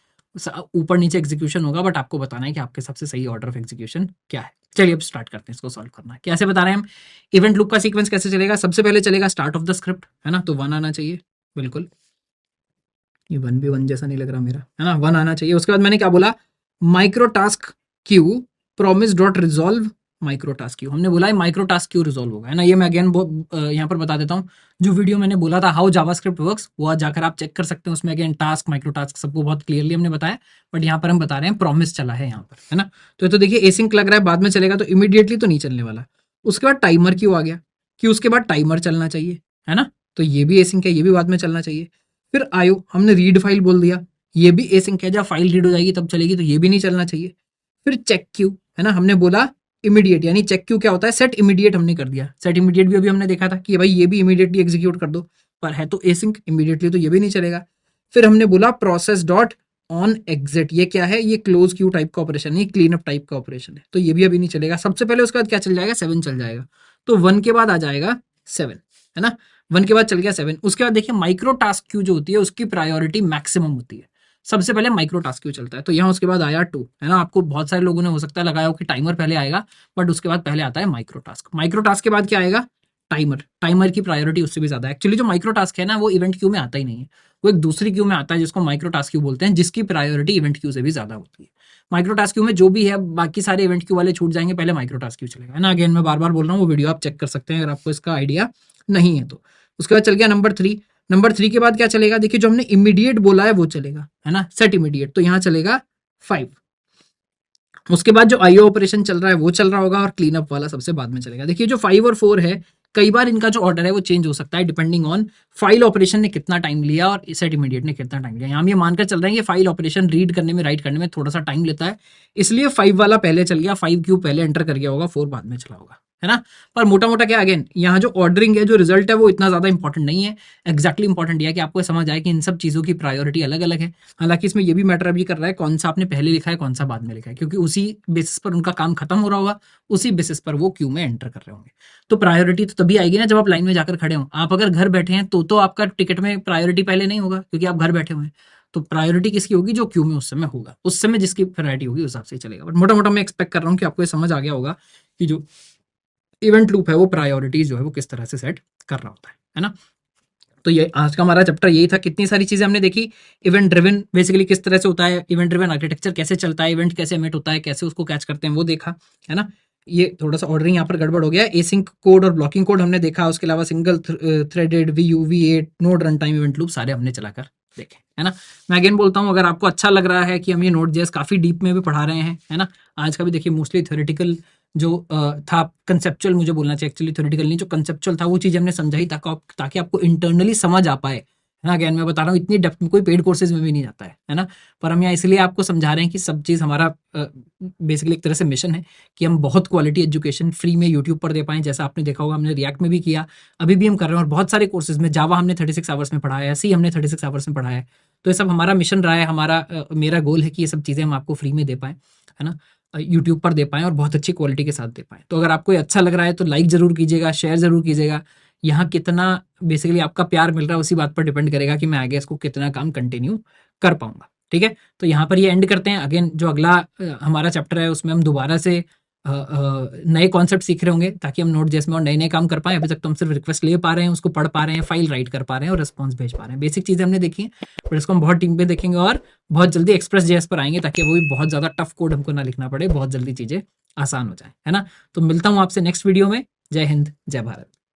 ऊपर नीचे एग्जीक्यूशन होगा, बट आपको बताना है कि आपके सबसे सही ऑर्डर ऑफ एग्जीक्यूशन क्या है। चलिए अब स्टार्ट करते हैं इसको सॉल्व करना, कैसे बता रहे हैं हम। इवेंट लूप का सीक्वेंस कैसे चलेगा, सबसे पहले चलेगा स्टार्ट ऑफ द स्क्रिप्ट, है ना, तो 1 आना चाहिए, बिल्कुल, ये 1 भी 1 जैसा नहीं लग रहा मेरा, है ना, 1 आना चाहिए। उसके बाद मैंने क्या बोला, micro task Q promise dot resolve micro task Q, हमने बोला है माइक्रो टास्क क्यू रिजॉल्व होगा, है ना। ये मैं अगेन यहाँ पर बता देता हूँ, जो वीडियो मैंने बोला था हाउ जावास्क्रिप्ट वर्क्स, वो आज जाकर आप चेक कर सकते हैं, उसमें अगेन टास्क माइक्रो टास्क सबको बहुत क्लियरली हमने बताया, बट यहाँ पर हम बता रहे हैं प्रॉमिस चला है यहाँ पर, है ना। तो ये तो देखिए एसिंक लग रहा है, बाद में चलेगा, तो इमीडिएटली तो नहीं चलने वाला। उसके बाद टाइमर क्यू आ गया, कि उसके बाद टाइमर चलना चाहिए, है ना, तो ये भी एसिंक है, ये भी बाद में चलना चाहिए। फिर आयो, हमने रीड फाइल बोल दिया, ये भी एसिंक है, जब फाइल रीड हो जाएगी तब चलेगी, तो ये भी नहीं चलना चाहिए। फिर चेक क्यू, है ना, हमने बोला इमीडिएट, यानी चेक क्यू क्या होता है, सेट इमीडिएट हमने कर दिया, सेट इमीडिएट भी अभी हमने देखा था कि भाई ये भी इमीडिएटली एग्जीक्यूट कर दो, पर है तो एसिंक इमीडिएटली, तो ये भी नहीं चलेगा। फिर हमने बोला प्रोसेस डॉट ऑन एग्जिट, ये क्या है, ये क्लोज क्यू टाइप का ऑपरेशन है, क्लीन अप टाइप का ऑपरेशन है, तो ये भी अभी नहीं चलेगा। सबसे पहले उसके बाद क्या चल जाएगा, 7 चल जाएगा, तो 1 के बाद आ जाएगा 7, है ना, 1 के बाद चल गया 7। उसके बाद देखिए माइक्रो टास्क क्यू जो होती है उसकी प्रायोरिटी मैक्सिमम होती है, सबसे पहले माइक्रो टास्क क्यू चलता है, तो यहाँ उसके बाद आया 2, है ना। आपको बहुत सारे लोगों ने हो सकता है लगाया हो कि टाइमर पहले आएगा, बट उसके बाद पहले आता है माइक्रो टास्क, माइक्रो टास्क के बाद क्या आएगा, टाइमर, टाइमर की प्रायोरिटी उससे भी ज्यादा है। एक्चुअली जो माइक्रो टास्क है ना वो इवेंट क्यू में आता ही नहीं है, वो एक दूसरी क्यू में आता है जिसको माइक्रो टास्क क्यू बोलते हैं, जिसकी प्रायोरिटी इवेंट क्यू से भी ज्यादा होती है। माइक्रो टास्क क्यू में जो भी है बाकी सारे इवेंट क्यू वाले छूट जाएंगे, पहले माइक्रो टास्क क्यू चलेगा, है ना। अगेन मैं बार बार बोल रहा हूँ, वो वीडियो आप चेक कर सकते हैं अगर आपको इसका आइडिया नहीं है तो। उसके बाद चल गया नंबर 3, नंबर 3 के बाद क्या चलेगा, देखिए जो हमने इमीडिएट बोला है वो चलेगा, है ना, सेट इमीडिएट, तो यहाँ चलेगा 5। उसके बाद जो आईओ ऑपरेशन चल रहा है वो चल रहा होगा, और क्लीन अप वाला सबसे बाद में चलेगा। देखिए जो 5 और 4 है, कई बार इनका जो ऑर्डर है वो चेंज हो सकता है डिपेंडिंग ऑन फाइल ऑपरेशन ने कितना टाइम लिया और सेट इमीडिएट ने कितना टाइम लिया। यहाँ हम ये मानकर चल रहे हैं कि फाइल ऑपरेशन रीड करने में, राइट करने में थोड़ा सा टाइम लेता है, इसलिए 5 वाला पहले चल गया, 5 क्यू पहले एंटर कर गया होगा, 4 बाद में चला होगा, है ना। पर मोटा मोटा क्या, अगेन यहाँ जो ऑर्डरिंग है, जो रिजल्ट है वो इतना ज्यादा इंपॉर्टेंट नहीं है, एक्जैक्टली इंपॉर्टेंट यह है कि आपको समझ आए कि इन सब चीजों की प्रायोरिटी अलग अलग है। हालांकि इसमें ये भी मैटर अभी कर रहा है कौन सा आपने पहले लिखा है कौन सा बाद में लिखा है, क्योंकि उसी बेसिस पर उनका काम खत्म हो रहा होगा, उसी बेसिस पर वो क्यू में एंटर कर रहे होंगे। तो प्रायोरिटी तो तभी आएगी ना जब आप लाइन में जाकर खड़े हो। आप अगर घर बैठे हैं तो आपका टिकट में प्रायोरिटी पहले नहीं होगा, क्योंकि आप घर बैठे हुए हैं। तो प्रायोरिटी किसकी होगी, जो क्यू में उस समय होगा, उस समय जिसकी प्रायोरिटी होगी उस हिसाब से चलेगा। बट मोटा मोटा मैं एक्सपेक्ट कर रहा हूँ कि आपको ये समझ आ गया होगा कि जो इवेंट लूप है वो प्रायोरिटीज जो है वो किस तरह से सेट कर रहा होता है ना। तो ये आज का हमारा चैप्टर यही था, कितनी सारी चीजें हमने देखी। इवेंट ड्रिवन बेसिकली किस तरह से होता है, इवेंट ड्रिवन आर्किटेक्चर कैसे चलता है, इवेंट कैसे एमिट होता है, कैसे उसको कैच करते हैं वो देखा, है ना। ये थोड़ा सा ऑर्डरिंग यहाँ पर गड़बड़ हो गया, एसिंक कोड और ब्लॉकिंग कोड हमने देखा, उसके अलावा single threaded Vu V8 node run time event loop सारे हमने चलाकर देखे, है ना। मैं अगेन बोलता हूँ, अगर आपको अच्छा लग रहा है कि हम ये नोड.js काफी डीप में भी पढ़ा रहे हैं, है ना। आज का भी देखिए मोस्टली थ्योरेटिकल जो था, कंसेप्चुअल मुझे बोलना चाहिए, एक्चुअली थ्योरेटिकल नहीं, जो कंसेप्चुअल था वो चीज़ हमने समझाई ताकि आपको इंटरनली समझ आ पाए, है ना। अगेन मैं बता रहा हूँ, इतनी डेप्थ में कोई पेड कोर्सेज में भी नहीं जाता है ना। पर हम यहाँ इसलिए आपको समझा रहे हैं कि सब चीज़ हमारा बेसिकली एक तरह से मिशन है कि हम बहुत क्वालिटी एजुकेशन फ्री में यूट्यूब पर दे पाएँ। जैसा आपने देखा होगा, हमने रिएक्ट में भी किया, अभी भी हम कर रहे हैं, और बहुत सारे कोर्सेज में जावा हमने 36 आवर्स में पढ़ाया है, सी हमने 36 आवर्स में पढ़ाया है। तो ये सब हमारा मिशन रहा है, हमारा मेरा गोल है कि ये सब चीज़ें हम आपको फ्री में दे पाएँ, है ना, यूट्यूब पर दे पाएँ और बहुत अच्छी क्वालिटी के साथ दे पाएँ। तो अगर आपको ये अच्छा लग रहा है तो लाइक ज़रूर कीजिएगा, शेयर ज़रूर कीजिएगा। यहाँ कितना बेसिकली आपका प्यार मिल रहा है उसी बात पर डिपेंड करेगा कि मैं आगे इसको कितना काम कंटिन्यू कर पाऊंगा। ठीक है, तो यहाँ पर ये एंड करते हैं। अगेन जो अगला हमारा चैप्टर है उसमें हम दोबारा से नए कॉन्सेप्ट सीख रहे होंगे ताकि हम नोट जेएस में और नए नए काम कर पाएं। अभी तक तो हम सिर्फ रिक्वेस्ट ले पा रहे हैं, उसको पढ़ पा रहे हैं, फाइल राइट कर पा रहे हैं और रिस्पॉन्स भेज पा रहे हैं। बेसिक चीज़ें हमने देखी हैं, पर इसको हम बहुत टीम पे देखेंगे और बहुत जल्दी एक्सप्रेस जेएस पर आएंगे ताकि वो भी बहुत ज़्यादा टफ कोड हमको ना लिखना पड़े, बहुत जल्दी चीज़ें आसान हो जाए, है ना। तो मिलता हूँ आपसे नेक्स्ट वीडियो में। जय हिंद, जय भारत।